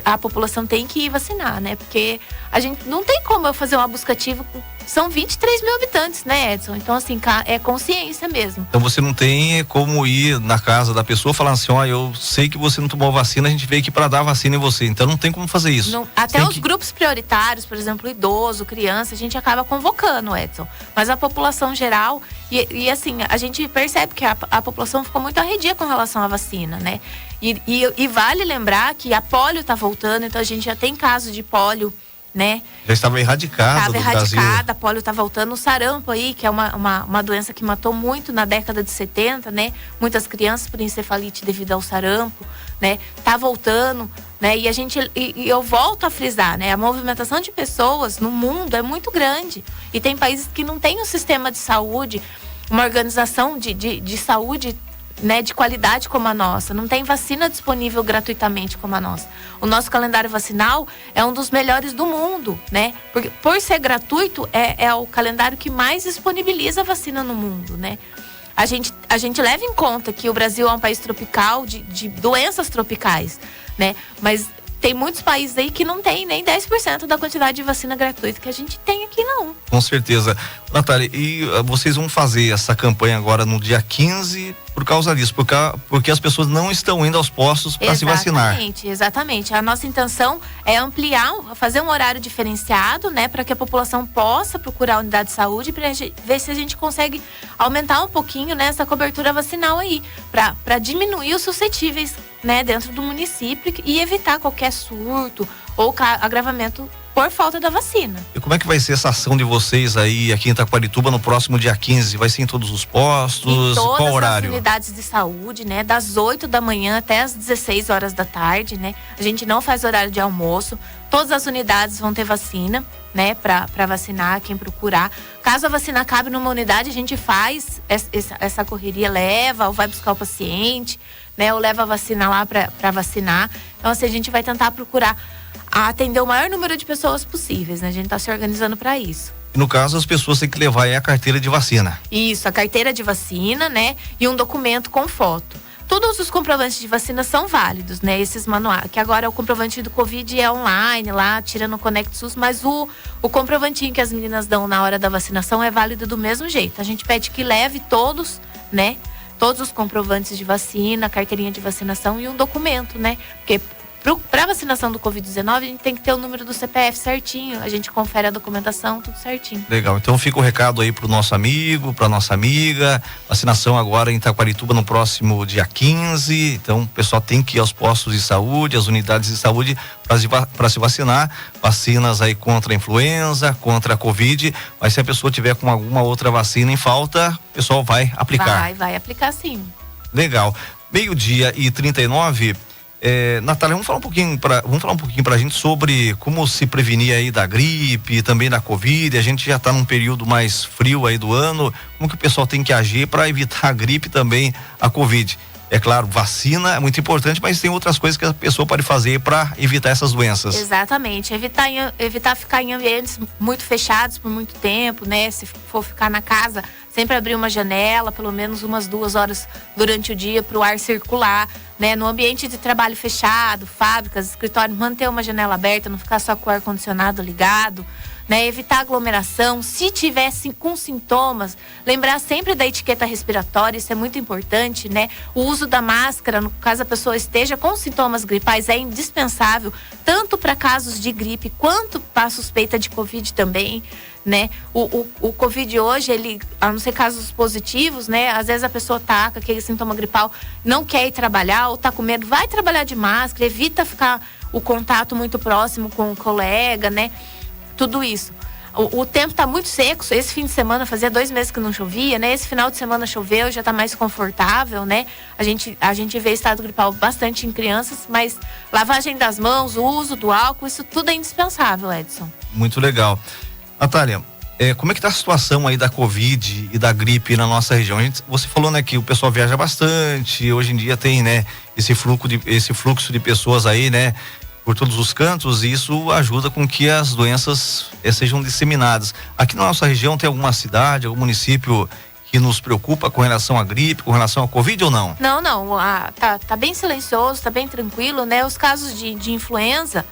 a população tem que ir vacinar, né? Porque a gente não tem como eu fazer uma busca ativa. São 23 mil habitantes, né, Edson? Então, assim, é consciência mesmo. Então você não tem como ir na casa da pessoa e falar assim, ó, eu sei que você não tomou vacina, a gente veio aqui para dar a vacina em você. Então não tem como fazer isso. Não, até os grupos prioritários, por exemplo, idoso, criança, a gente acaba convocando, Edson. Mas a população geral, e assim, a gente percebe que a população ficou muito arredia com relação à vacina, né? E vale lembrar que a polio tá voltando, então a gente já tem casos de polio, né? Já estava erradicada do Brasil. A polio tá voltando. O sarampo aí, que é uma doença que matou muito na década de 70, né? Muitas crianças por encefalite devido ao sarampo, né? Tá voltando, né? E eu volto a frisar, né? A movimentação de pessoas no mundo é muito grande. E tem países que não têm um sistema de saúde, uma organização de saúde, né, de qualidade como a nossa, não tem vacina disponível gratuitamente como a nossa. O nosso calendário vacinal é um dos melhores do mundo, né? Porque por ser gratuito é o calendário que mais disponibiliza vacina no mundo, né? A gente leva em conta que o Brasil é um país tropical de doenças tropicais, né? Mas tem muitos países aí que não tem nem 10% da quantidade de vacina gratuita que a gente tem aqui, não. Com certeza. Natália, e vocês vão fazer essa campanha agora no dia 15 por causa disso, porque as pessoas não estão indo aos postos para se vacinar. Exatamente. A nossa intenção é ampliar, fazer um horário diferenciado, né, para que a população possa procurar a unidade de saúde, para ver se a gente consegue aumentar um pouquinho, né, essa cobertura vacinal aí, para diminuir os suscetíveis, né, dentro do município e evitar qualquer surto ou agravamento por falta da vacina. E como é que vai ser essa ação de vocês aí aqui em Itaquarituba no próximo dia 15? Vai ser em todos os postos? Em todas qual horário? As unidades de saúde, né? Das 8 da manhã até as 16 horas da tarde, né? A gente não faz horário de almoço. Todas as unidades vão ter vacina, né? Pra vacinar quem procurar. Caso a vacina acabe numa unidade, a gente faz essa correria, leva ou vai buscar o paciente, né? Ou leva a vacina lá pra vacinar. Então, assim, a gente vai tentar procurar atender o maior número de pessoas possíveis, né? A gente está se organizando para isso. E no caso, as pessoas têm que levar a carteira de vacina. Isso, a carteira de vacina, né? E um documento com foto. Todos os comprovantes de vacina são válidos, né? Esses manuais, que agora o comprovante do Covid é online, lá, tira no Conect SUS, mas o comprovantinho que as meninas dão na hora da vacinação é válido do mesmo jeito. A gente pede que leve todos, né? Todos os comprovantes de vacina, carteirinha de vacinação e um documento, né? Porque para vacinação do Covid-19, a gente tem que ter o número do CPF certinho, a gente confere a documentação, tudo certinho. Legal, então fica o recado aí pro nosso amigo, pra nossa amiga, vacinação agora em Itaquarituba no próximo dia 15, então o pessoal tem que ir aos postos de saúde, às unidades de saúde para se vacinar, vacinas aí contra a influenza, contra a Covid, mas se a pessoa tiver com alguma outra vacina em falta, o pessoal vai aplicar. Vai aplicar sim. Legal, 12:39. Natália, vamos falar um pouquinho pra gente sobre como se prevenir aí da gripe, também da Covid. A gente já tá num período mais frio aí do ano. Como que o pessoal tem que agir para evitar a gripe e também a Covid? É claro, vacina é muito importante, mas tem outras coisas que a pessoa pode fazer para evitar essas doenças. Exatamente, evitar ficar em ambientes muito fechados por muito tempo, né? Se for ficar na casa, sempre abrir uma janela, pelo menos umas 2 horas durante o dia para o ar circular, né? No ambiente de trabalho fechado, fábricas, escritórios, manter uma janela aberta, não ficar só com o ar-condicionado ligado, né? Evitar aglomeração. Se tiver com sintomas, lembrar sempre da etiqueta respiratória, isso é muito importante, né? O uso da máscara, no caso a pessoa esteja com sintomas gripais, é indispensável, tanto para casos de gripe quanto para suspeita de Covid também, né? O Covid hoje, ele, a não ser casos positivos, né? Às vezes a pessoa tá com aquele sintoma gripal, não quer ir trabalhar ou tá com medo, vai trabalhar de máscara, evita ficar o contato muito próximo com o colega, né? Tudo isso. O tempo está muito seco. Esse fim de semana fazia 2 meses que não chovia, né? Esse final de semana choveu, já está mais confortável, né? A gente vê estado gripal bastante em crianças, mas lavagem das mãos, o uso do álcool, isso tudo é indispensável, Edson. Muito legal. Natália, como é que tá a situação aí da Covid e da gripe na nossa região? Você falou, né, que o pessoal viaja bastante, hoje em dia tem, né, esse fluxo de pessoas aí, né, por todos os cantos, e isso ajuda com que as doenças sejam disseminadas. Aqui na nossa região tem alguma cidade, algum município que nos preocupa com relação à gripe, com relação à Covid ou não? Não, tá bem silencioso, tá bem tranquilo, né? Os casos de influenza,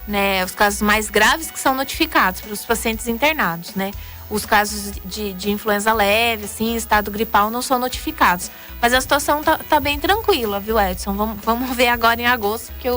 né? Os casos mais graves que são notificados para os pacientes internados, né? Os casos de influenza leve, assim, estado gripal não são notificados. Mas a situação tá bem tranquila, viu, Edson? Vamos ver agora em agosto, que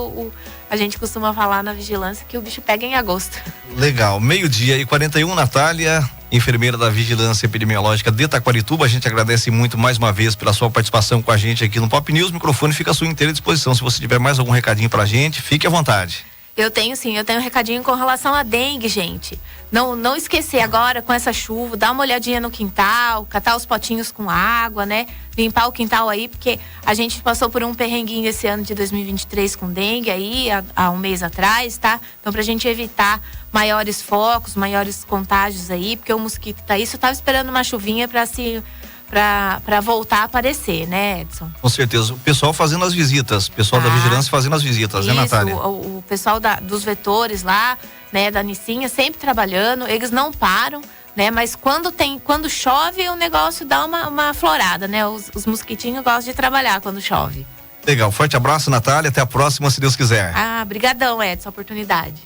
a gente costuma falar na vigilância que o bicho pega em agosto. Legal. 12:41, Natália, enfermeira da Vigilância Epidemiológica de Taquarituba. A gente agradece muito mais uma vez pela sua participação com a gente aqui no Pop News. O microfone fica à sua inteira disposição. Se você tiver mais algum recadinho pra gente, fique à vontade. Eu tenho um recadinho com relação à dengue, gente. Não esquecer agora com essa chuva, dar uma olhadinha no quintal, catar os potinhos com água, né? Limpar o quintal aí, porque a gente passou por um perrenguinho esse ano de 2023 com dengue aí, há um mês atrás, tá? Então, pra gente evitar maiores focos, maiores contágios aí, porque o mosquito tá aí, eu tava esperando uma chuvinha para voltar a aparecer, né, Edson? Com certeza. O pessoal fazendo as visitas, o pessoal da vigilância fazendo as visitas, isso, né, Natália? O pessoal dos vetores lá, né, da Nicinha, sempre trabalhando, eles não param, né, mas quando chove o negócio dá uma florada, né, os mosquitinhos gostam de trabalhar quando chove. Legal, forte abraço, Natália, até a próxima, se Deus quiser. Brigadão, Edson, a oportunidade.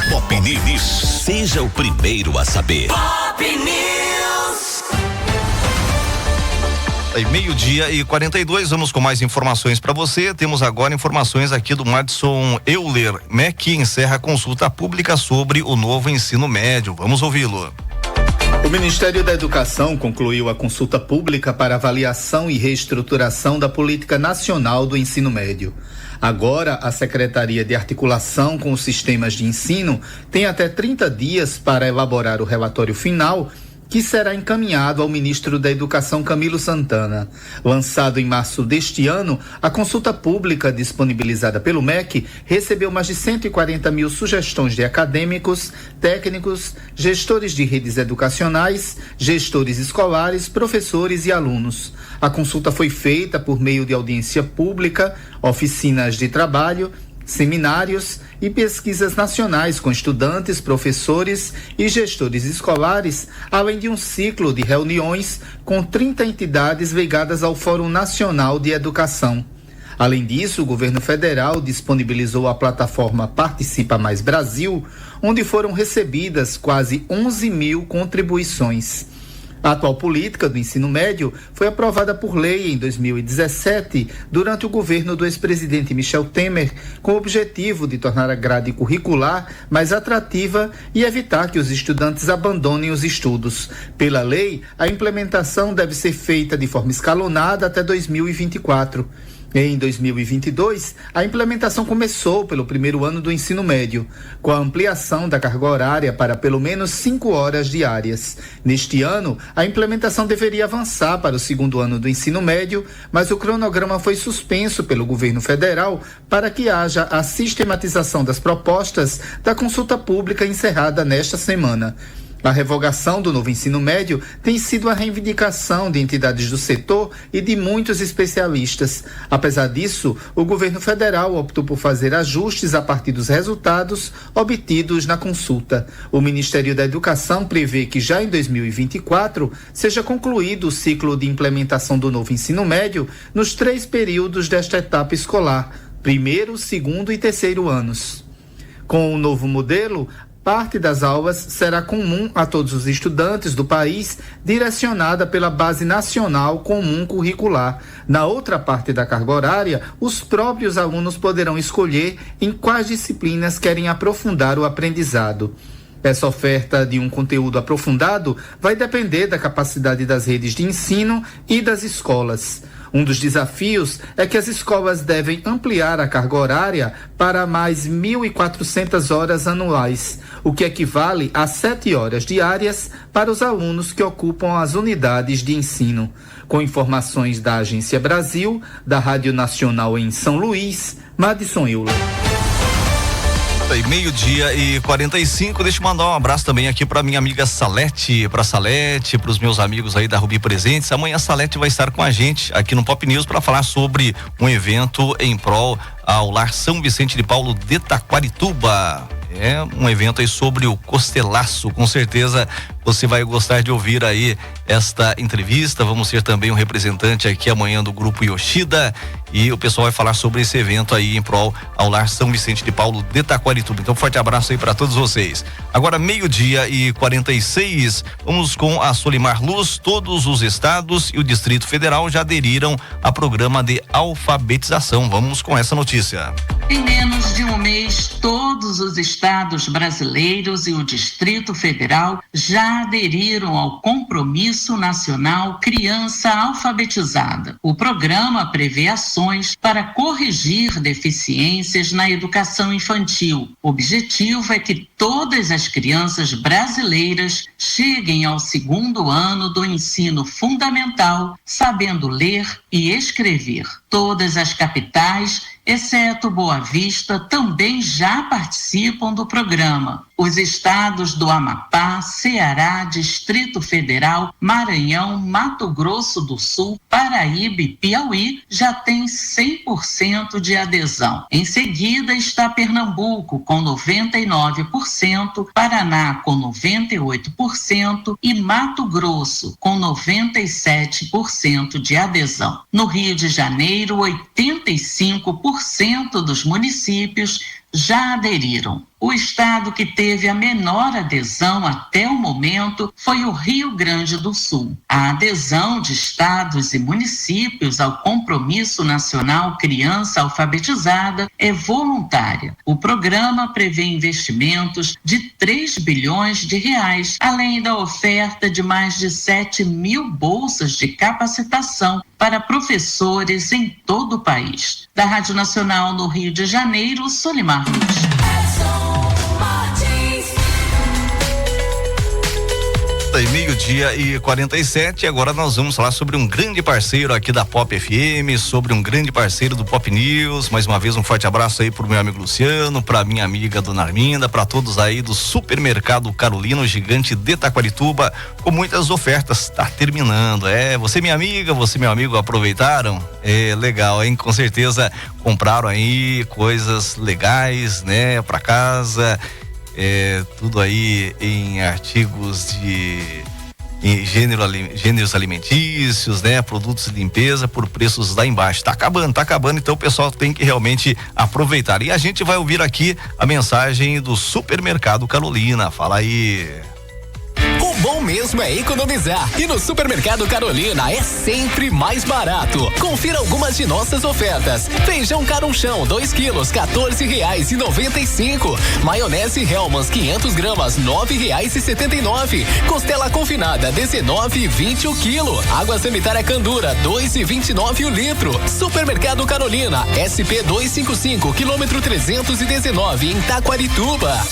Pop News, seja o primeiro a saber. Pop News. 12:42, vamos com mais informações para você. Temos agora informações aqui do Madison Euler. MEC encerra a consulta pública sobre o novo ensino médio. Vamos ouvi-lo. O Ministério da Educação concluiu a consulta pública para avaliação e reestruturação da política nacional do ensino médio. Agora, a Secretaria de Articulação com os Sistemas de Ensino tem até 30 dias para elaborar o relatório final, que será encaminhado ao ministro da Educação, Camilo Santana. Lançado em março deste ano, a consulta pública disponibilizada pelo MEC recebeu mais de 140 mil sugestões de acadêmicos, técnicos, gestores de redes educacionais, gestores escolares, professores e alunos. A consulta foi feita por meio de audiência pública, oficinas de trabalho, seminários e pesquisas nacionais com estudantes, professores e gestores escolares, além de um ciclo de reuniões com 30 entidades ligadas ao Fórum Nacional de Educação. Além disso, o governo federal disponibilizou a plataforma Participa Mais Brasil, onde foram recebidas quase 11 mil contribuições. A atual política do ensino médio foi aprovada por lei em 2017, durante o governo do ex-presidente Michel Temer, com o objetivo de tornar a grade curricular mais atrativa e evitar que os estudantes abandonem os estudos. Pela lei, a implementação deve ser feita de forma escalonada até 2024. Em 2022, a implementação começou pelo primeiro ano do ensino médio, com a ampliação da carga horária para pelo menos 5 horas diárias. Neste ano, a implementação deveria avançar para o segundo ano do ensino médio, mas o cronograma foi suspenso pelo governo federal para que haja a sistematização das propostas da consulta pública encerrada nesta semana. A revogação do novo ensino médio tem sido a reivindicação de entidades do setor e de muitos especialistas. Apesar disso, o governo federal optou por fazer ajustes a partir dos resultados obtidos na consulta. O Ministério da Educação prevê que já em 2024 seja concluído o ciclo de implementação do novo ensino médio nos 3 períodos desta etapa escolar, primeiro, segundo e terceiro anos. Com o novo modelo, parte das aulas será comum a todos os estudantes do país, direcionada pela Base Nacional Comum Curricular. Na outra parte da carga horária, os próprios alunos poderão escolher em quais disciplinas querem aprofundar o aprendizado. Essa oferta de um conteúdo aprofundado vai depender da capacidade das redes de ensino e das escolas. Um dos desafios é que as escolas devem ampliar a carga horária para mais 1.400 horas anuais. o que equivale a 7 horas diárias para os alunos que ocupam as unidades de ensino. Com informações da Agência Brasil, da Rádio Nacional em São Luís, Madison Euler. Meio-dia e 45, deixa eu mandar um abraço também aqui para minha amiga Salete, para os meus amigos aí da Rubi Presentes. Amanhã a Salete vai estar com a gente aqui no Pop News para falar sobre um evento em prol ao Lar São Vicente de Paulo de Taquarituba. É um evento aí sobre o costelaço. Com certeza você vai gostar de ouvir aí esta entrevista. Vamos ter também um representante aqui amanhã do Grupo Yoshida e o pessoal vai falar sobre esse evento aí em prol ao Lar São Vicente de Paulo de Taquarituba. Então, forte abraço aí para todos vocês. Agora, meio-dia e 46, vamos com a Solimar Luz. Todos os estados e o Distrito Federal já aderiram a programa de alfabetização. Vamos com essa notícia. Em menos de um mês, todos os estados brasileiros e o Distrito Federal já aderiram ao Compromisso Nacional Criança Alfabetizada. O programa prevê ações para corrigir deficiências na educação infantil. O objetivo é que todas as crianças brasileiras cheguem ao 2º ano do ensino fundamental, sabendo ler e escrever. Todas as capitais, exceto Boa Vista, também já participam do programa. Os estados do Amapá, Ceará, Distrito Federal, Maranhão, Mato Grosso do Sul, Paraíba e Piauí já têm 100% de adesão. Em seguida está Pernambuco com 99%, Paraná com 98% e Mato Grosso com 97% de adesão. No Rio de Janeiro, 85% dos municípios já aderiram. O estado que teve a menor adesão até o momento foi o Rio Grande do Sul. A adesão de estados e municípios ao Compromisso Nacional Criança Alfabetizada é voluntária. O programa prevê investimentos de 3 bilhões de reais, além da oferta de mais de 7 mil bolsas de capacitação para professores em todo o país. Da Rádio Nacional no Rio de Janeiro, Solimar Luz. Meio-dia e 47, agora nós vamos falar sobre um grande parceiro aqui da Pop FM, sobre um grande parceiro do Pop News. Mais uma vez um forte abraço aí pro meu amigo Luciano, pra minha amiga Dona Arminda, pra todos aí do Supermercado Carolina, gigante de Taquarituba, com muitas ofertas. Tá terminando, você minha amiga, você meu amigo, aproveitaram? É legal, hein? Com certeza compraram aí coisas legais, né? Pra casa. Tudo aí em artigos em gêneros alimentícios, né? Produtos de limpeza por preços lá embaixo. Tá acabando, então o pessoal tem que realmente aproveitar. E a gente vai ouvir aqui a mensagem do Supermercado Carolina. Fala aí. O bom mesmo é economizar. E no Supermercado Carolina é sempre mais barato. Confira algumas de nossas ofertas. Feijão carunchão, 2 quilos, R$14,95. Maionese Hellmann's, 500 gramas, R$9,79. Costela confinada, R$19,20 o quilo. Água sanitária Candura, R$2,29 o litro. Supermercado Carolina, SP 255, quilômetro 319, em Taquarituba.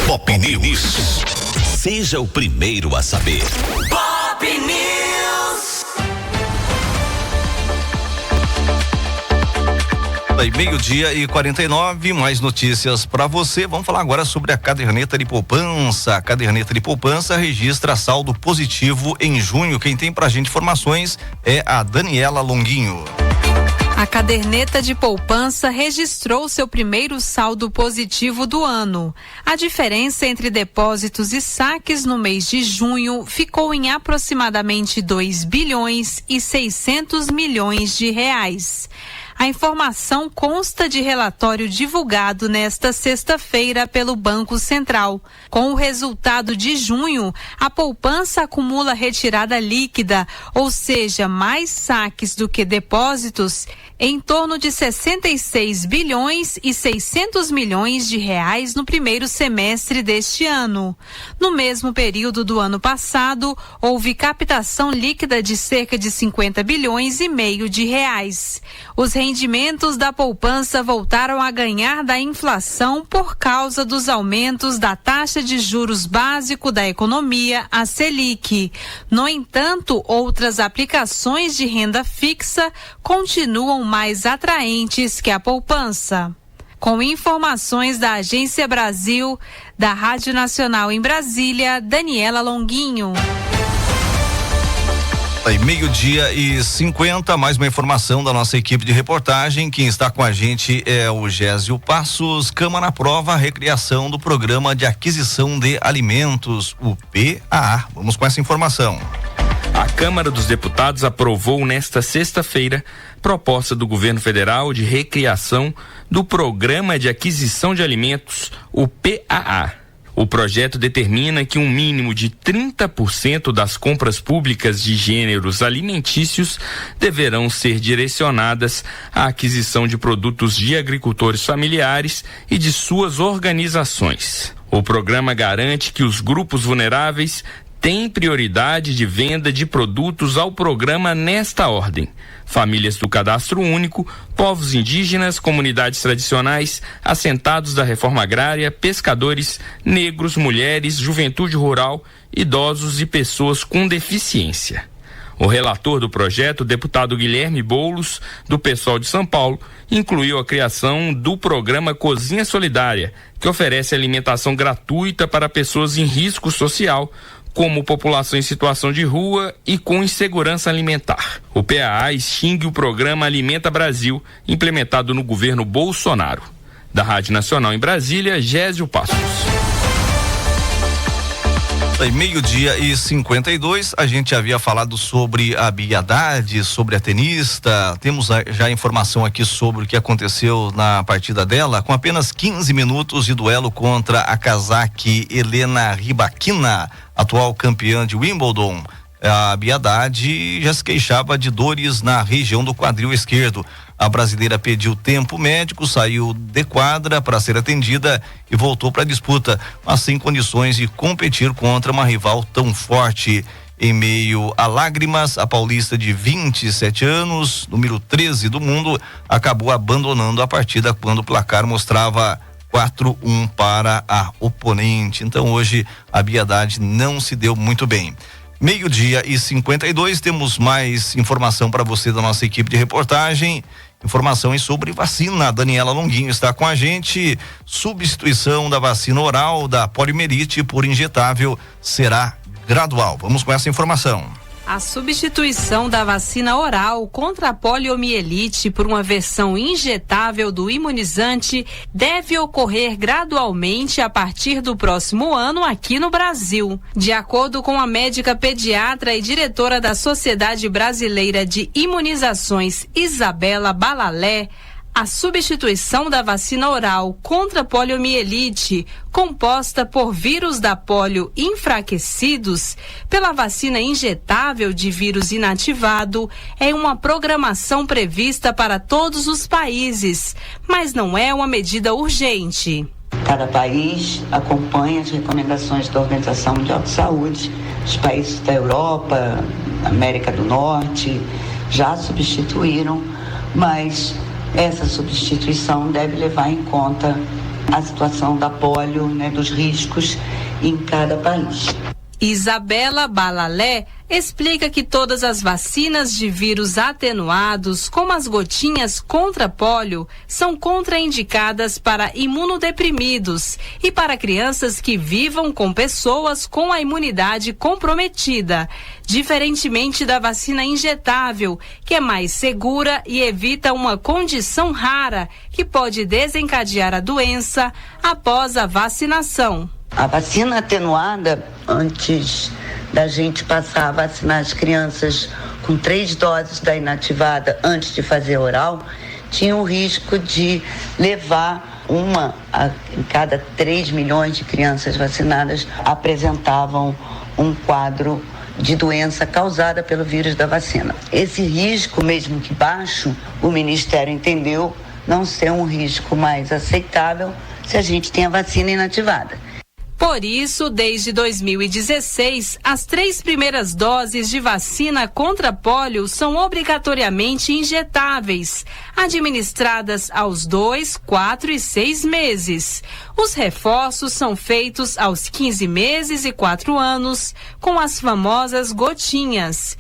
Pop News. Seja o primeiro a saber. Pop News. Meio-dia e 49, mais notícias para você. Vamos falar agora sobre a caderneta de poupança. A caderneta de poupança registra saldo positivo em junho. Quem tem pra gente informações é a Daniela Longuinho. A caderneta de poupança registrou seu primeiro saldo positivo do ano. A diferença entre depósitos e saques no mês de junho ficou em aproximadamente 2 bilhões e 600 milhões de reais. A informação consta de relatório divulgado nesta sexta-feira pelo Banco Central. Com o resultado de junho, a poupança acumula retirada líquida, ou seja, mais saques do que depósitos, em torno de 66 bilhões e 600 milhões de reais no primeiro semestre deste ano. No mesmo período do ano passado, houve captação líquida de cerca de 50 bilhões e meio de reais. Os rendimentos da poupança voltaram a ganhar da inflação por causa dos aumentos da taxa de juros básico da economia, a Selic. No entanto, outras aplicações de renda fixa continuam mais atraentes que a poupança. Com informações da Agência Brasil, da Rádio Nacional em Brasília, Daniela Longuinho. Meio-dia e 50, mais uma informação da nossa equipe de reportagem. Quem está com a gente é o Gésio Passos. Câmara aprova a recriação do Programa de Aquisição de Alimentos, o PAA. Vamos com essa informação. A Câmara dos Deputados aprovou nesta sexta-feira proposta do governo federal de recriação do Programa de Aquisição de Alimentos, o PAA. O projeto determina que um mínimo de 30% das compras públicas de gêneros alimentícios deverão ser direcionadas à aquisição de produtos de agricultores familiares e de suas organizações. O programa garante que os grupos vulneráveis têm prioridade de venda de produtos ao programa nesta ordem: famílias do cadastro único, povos indígenas, comunidades tradicionais, assentados da reforma agrária, pescadores, negros, mulheres, juventude rural, idosos e pessoas com deficiência. O relator do projeto, o deputado Guilherme Boulos, do PSOL de São Paulo, incluiu a criação do programa Cozinha Solidária, que oferece alimentação gratuita para pessoas em risco social, como população em situação de rua e com insegurança alimentar. O PAA extingue o programa Alimenta Brasil, implementado no governo Bolsonaro. Da Rádio Nacional em Brasília, Gésio Passos. Meio-dia e 52, a gente havia falado sobre a Bia Haddad, sobre a tenista. Temos já informação aqui sobre o que aconteceu na partida dela. Com apenas 15 minutos de duelo contra a cazaque Helena Rybakina, atual campeã de Wimbledon, a Bia Haddad já se queixava de dores na região do quadril esquerdo. A brasileira pediu tempo médico, saiu de quadra para ser atendida e voltou para a disputa, mas sem condições de competir contra uma rival tão forte. Em meio a lágrimas, a paulista de 27 anos, número 13 do mundo, acabou abandonando a partida quando o placar mostrava 4-1 para a oponente. Então hoje a Bia Haddad não se deu muito bem. Meio-dia e 52, temos mais informação para você da nossa equipe de reportagem. Informações sobre vacina. Daniela Longuinho está com a gente. Substituição da vacina oral da poliomielite por injetável será gradual. Vamos com essa informação. A substituição da vacina oral contra a poliomielite por uma versão injetável do imunizante deve ocorrer gradualmente a partir do próximo ano aqui no Brasil. De acordo com a médica pediatra e diretora da Sociedade Brasileira de Imunizações, Isabela Balalé, a substituição da vacina oral contra a poliomielite, composta por vírus da polio enfraquecidos, pela vacina injetável de vírus inativado, é uma programação prevista para todos os países, mas não é uma medida urgente. Cada país acompanha as recomendações da Organização Mundial de Saúde. Os países da Europa, América do Norte, já substituíram, mas essa substituição deve levar em conta a situação da polio, dos riscos em cada país. Isabela Balalé explica que todas as vacinas de vírus atenuados, como as gotinhas contra pólio, são contraindicadas para imunodeprimidos e para crianças que vivam com pessoas com a imunidade comprometida, diferentemente da vacina injetável, que é mais segura e evita uma condição rara que pode desencadear a doença após a vacinação. A vacina atenuada, antes da gente passar a vacinar as crianças com 3 doses da inativada antes de fazer oral, tinha o risco de levar em cada 3 milhões de crianças vacinadas apresentavam um quadro de doença causada pelo vírus da vacina. Esse risco, mesmo que baixo, o Ministério entendeu não ser um risco mais aceitável se a gente tem a vacina inativada. Por isso, desde 2016, as 3 primeiras doses de vacina contra pólio são obrigatoriamente injetáveis, administradas aos 2, 4 e 6 meses. Os reforços são feitos aos 15 meses e 4 anos, com as famosas gotinhas.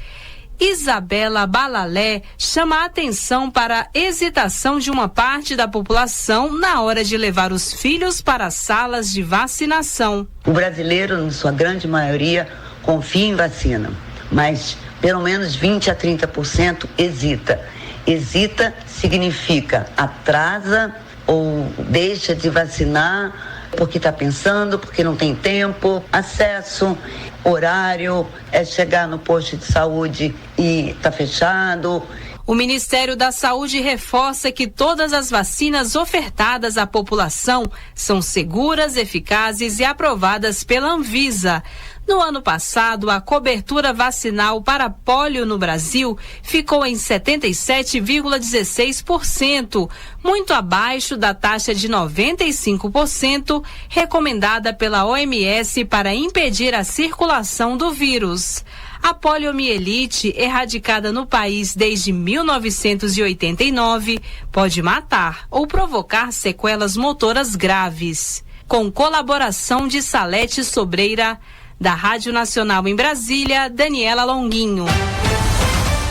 Isabela Balalé chama a atenção para a hesitação de uma parte da população na hora de levar os filhos para as salas de vacinação. O brasileiro, na sua grande maioria, confia em vacina, mas pelo menos 20 a 30% hesita. Hesita significa atrasa ou deixa de vacinar porque está pensando, porque não tem tempo, acesso, horário, é chegar no posto de saúde e está fechado. O Ministério da Saúde reforça que todas as vacinas ofertadas à população são seguras, eficazes e aprovadas pela Anvisa. No ano passado, a cobertura vacinal para pólio no Brasil ficou em 77,16%, muito abaixo da taxa de 95% recomendada pela OMS para impedir a circulação do vírus. A poliomielite, erradicada no país desde 1989, pode matar ou provocar sequelas motoras graves. Com colaboração de Salete Sobreira, da Rádio Nacional em Brasília, Daniela Longuinho.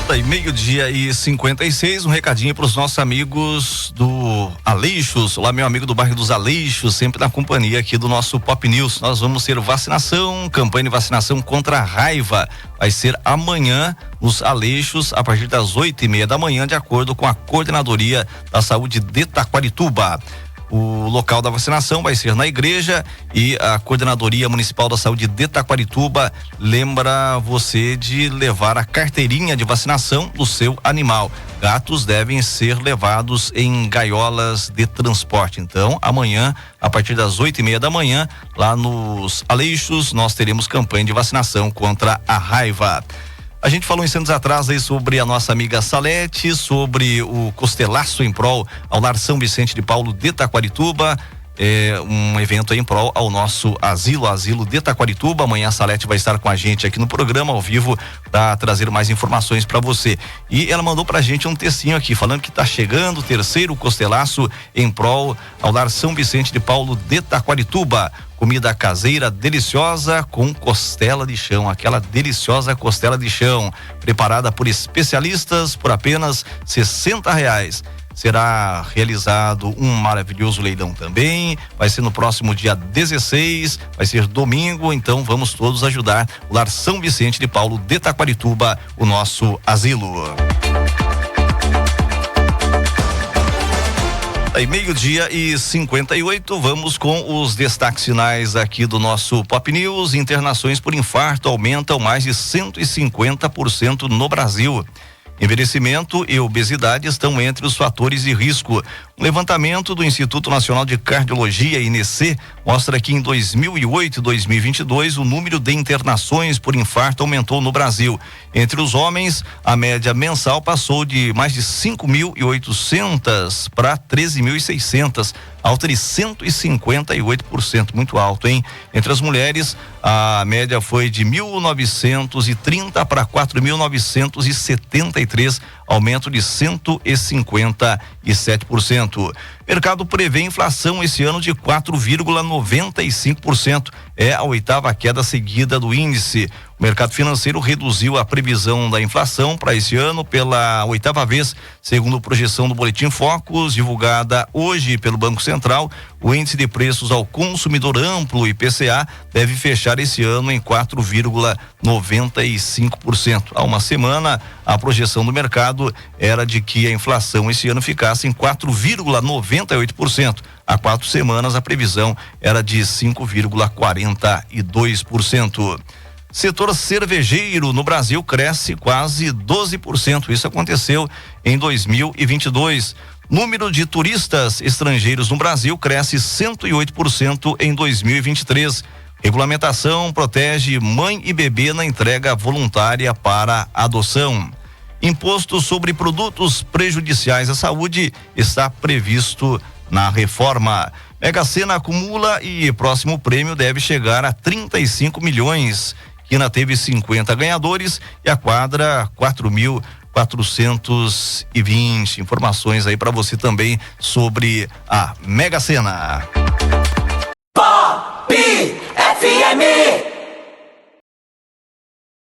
Aí, 12:56, um recadinho para os nossos amigos do Aleixos. Olá, meu amigo do bairro dos Aleixos, sempre na companhia aqui do nosso Pop News. Nós vamos ter vacinação, campanha de vacinação contra a raiva. Vai ser amanhã nos Aleixos, a partir das 8:30 da manhã, de acordo com a Coordenadoria da Saúde de Taquarituba. O local da vacinação vai ser na igreja e a Coordenadoria Municipal da Saúde de Taquarituba lembra você de levar a carteirinha de vacinação do seu animal. Gatos devem ser levados em gaiolas de transporte. Então, amanhã, a partir das 8:30 da manhã, lá nos Aleixos, nós teremos campanha de vacinação contra a raiva. A gente falou instantes atrás aí sobre a nossa amiga Salete, sobre o costelaço em prol ao Lar São Vicente de Paulo de Taquarituba. É um evento aí em prol ao nosso asilo de Taquarituba. Amanhã a Salete vai estar com a gente aqui no programa ao vivo para trazer mais informações para você. E ela mandou pra gente um textinho aqui falando que tá chegando o 3º costelaço em prol ao Lar São Vicente de Paulo de Taquarituba. Comida caseira deliciosa com costela de chão, aquela deliciosa costela de chão, preparada por especialistas por apenas R$60. Será realizado um maravilhoso leilão também, vai ser no próximo dia 16, vai ser domingo, então vamos todos ajudar o Lar São Vicente de Paulo de Taquarituba, o nosso asilo. Aí, 12:58, vamos com os destaques finais aqui do nosso Pop News. Internações por infarto aumentam mais de 150% no Brasil. Envelhecimento e obesidade estão entre os fatores de risco. Um levantamento do Instituto Nacional de Cardiologia, INC, mostra que em 2008 e 2022 o número de internações por infarto aumentou no Brasil. Entre os homens, a média mensal passou de mais de 5.800 para 13.600, alta de 158%, muito alto, hein? Entre as mulheres, a média foi de 1.930 para 4.973, aumento de 157%. Mercado prevê inflação esse ano de 4,95%. É a 8ª queda seguida do índice. O mercado financeiro reduziu a previsão da inflação para esse ano pela 8ª vez, segundo a projeção do Boletim Focus, divulgada hoje pelo Banco Central. O índice de preços ao consumidor amplo, IPCA, deve fechar esse ano em 4,95%. Há uma semana, a projeção do mercado era de que a inflação esse ano ficasse em 4,98%. Há 4 semanas, a previsão era de 5,42%. Setor cervejeiro no Brasil cresce quase 12%. Isso aconteceu em 2022. Número de turistas estrangeiros no Brasil cresce 108% em 2023. Regulamentação protege mãe e bebê na entrega voluntária para adoção. Imposto sobre produtos prejudiciais à saúde está previsto na reforma. Mega Sena acumula e próximo prêmio deve chegar a 35 milhões. Quina teve 50 ganhadores e a quadra 4.420. Informações aí para você também sobre a Mega Sena. Pop FM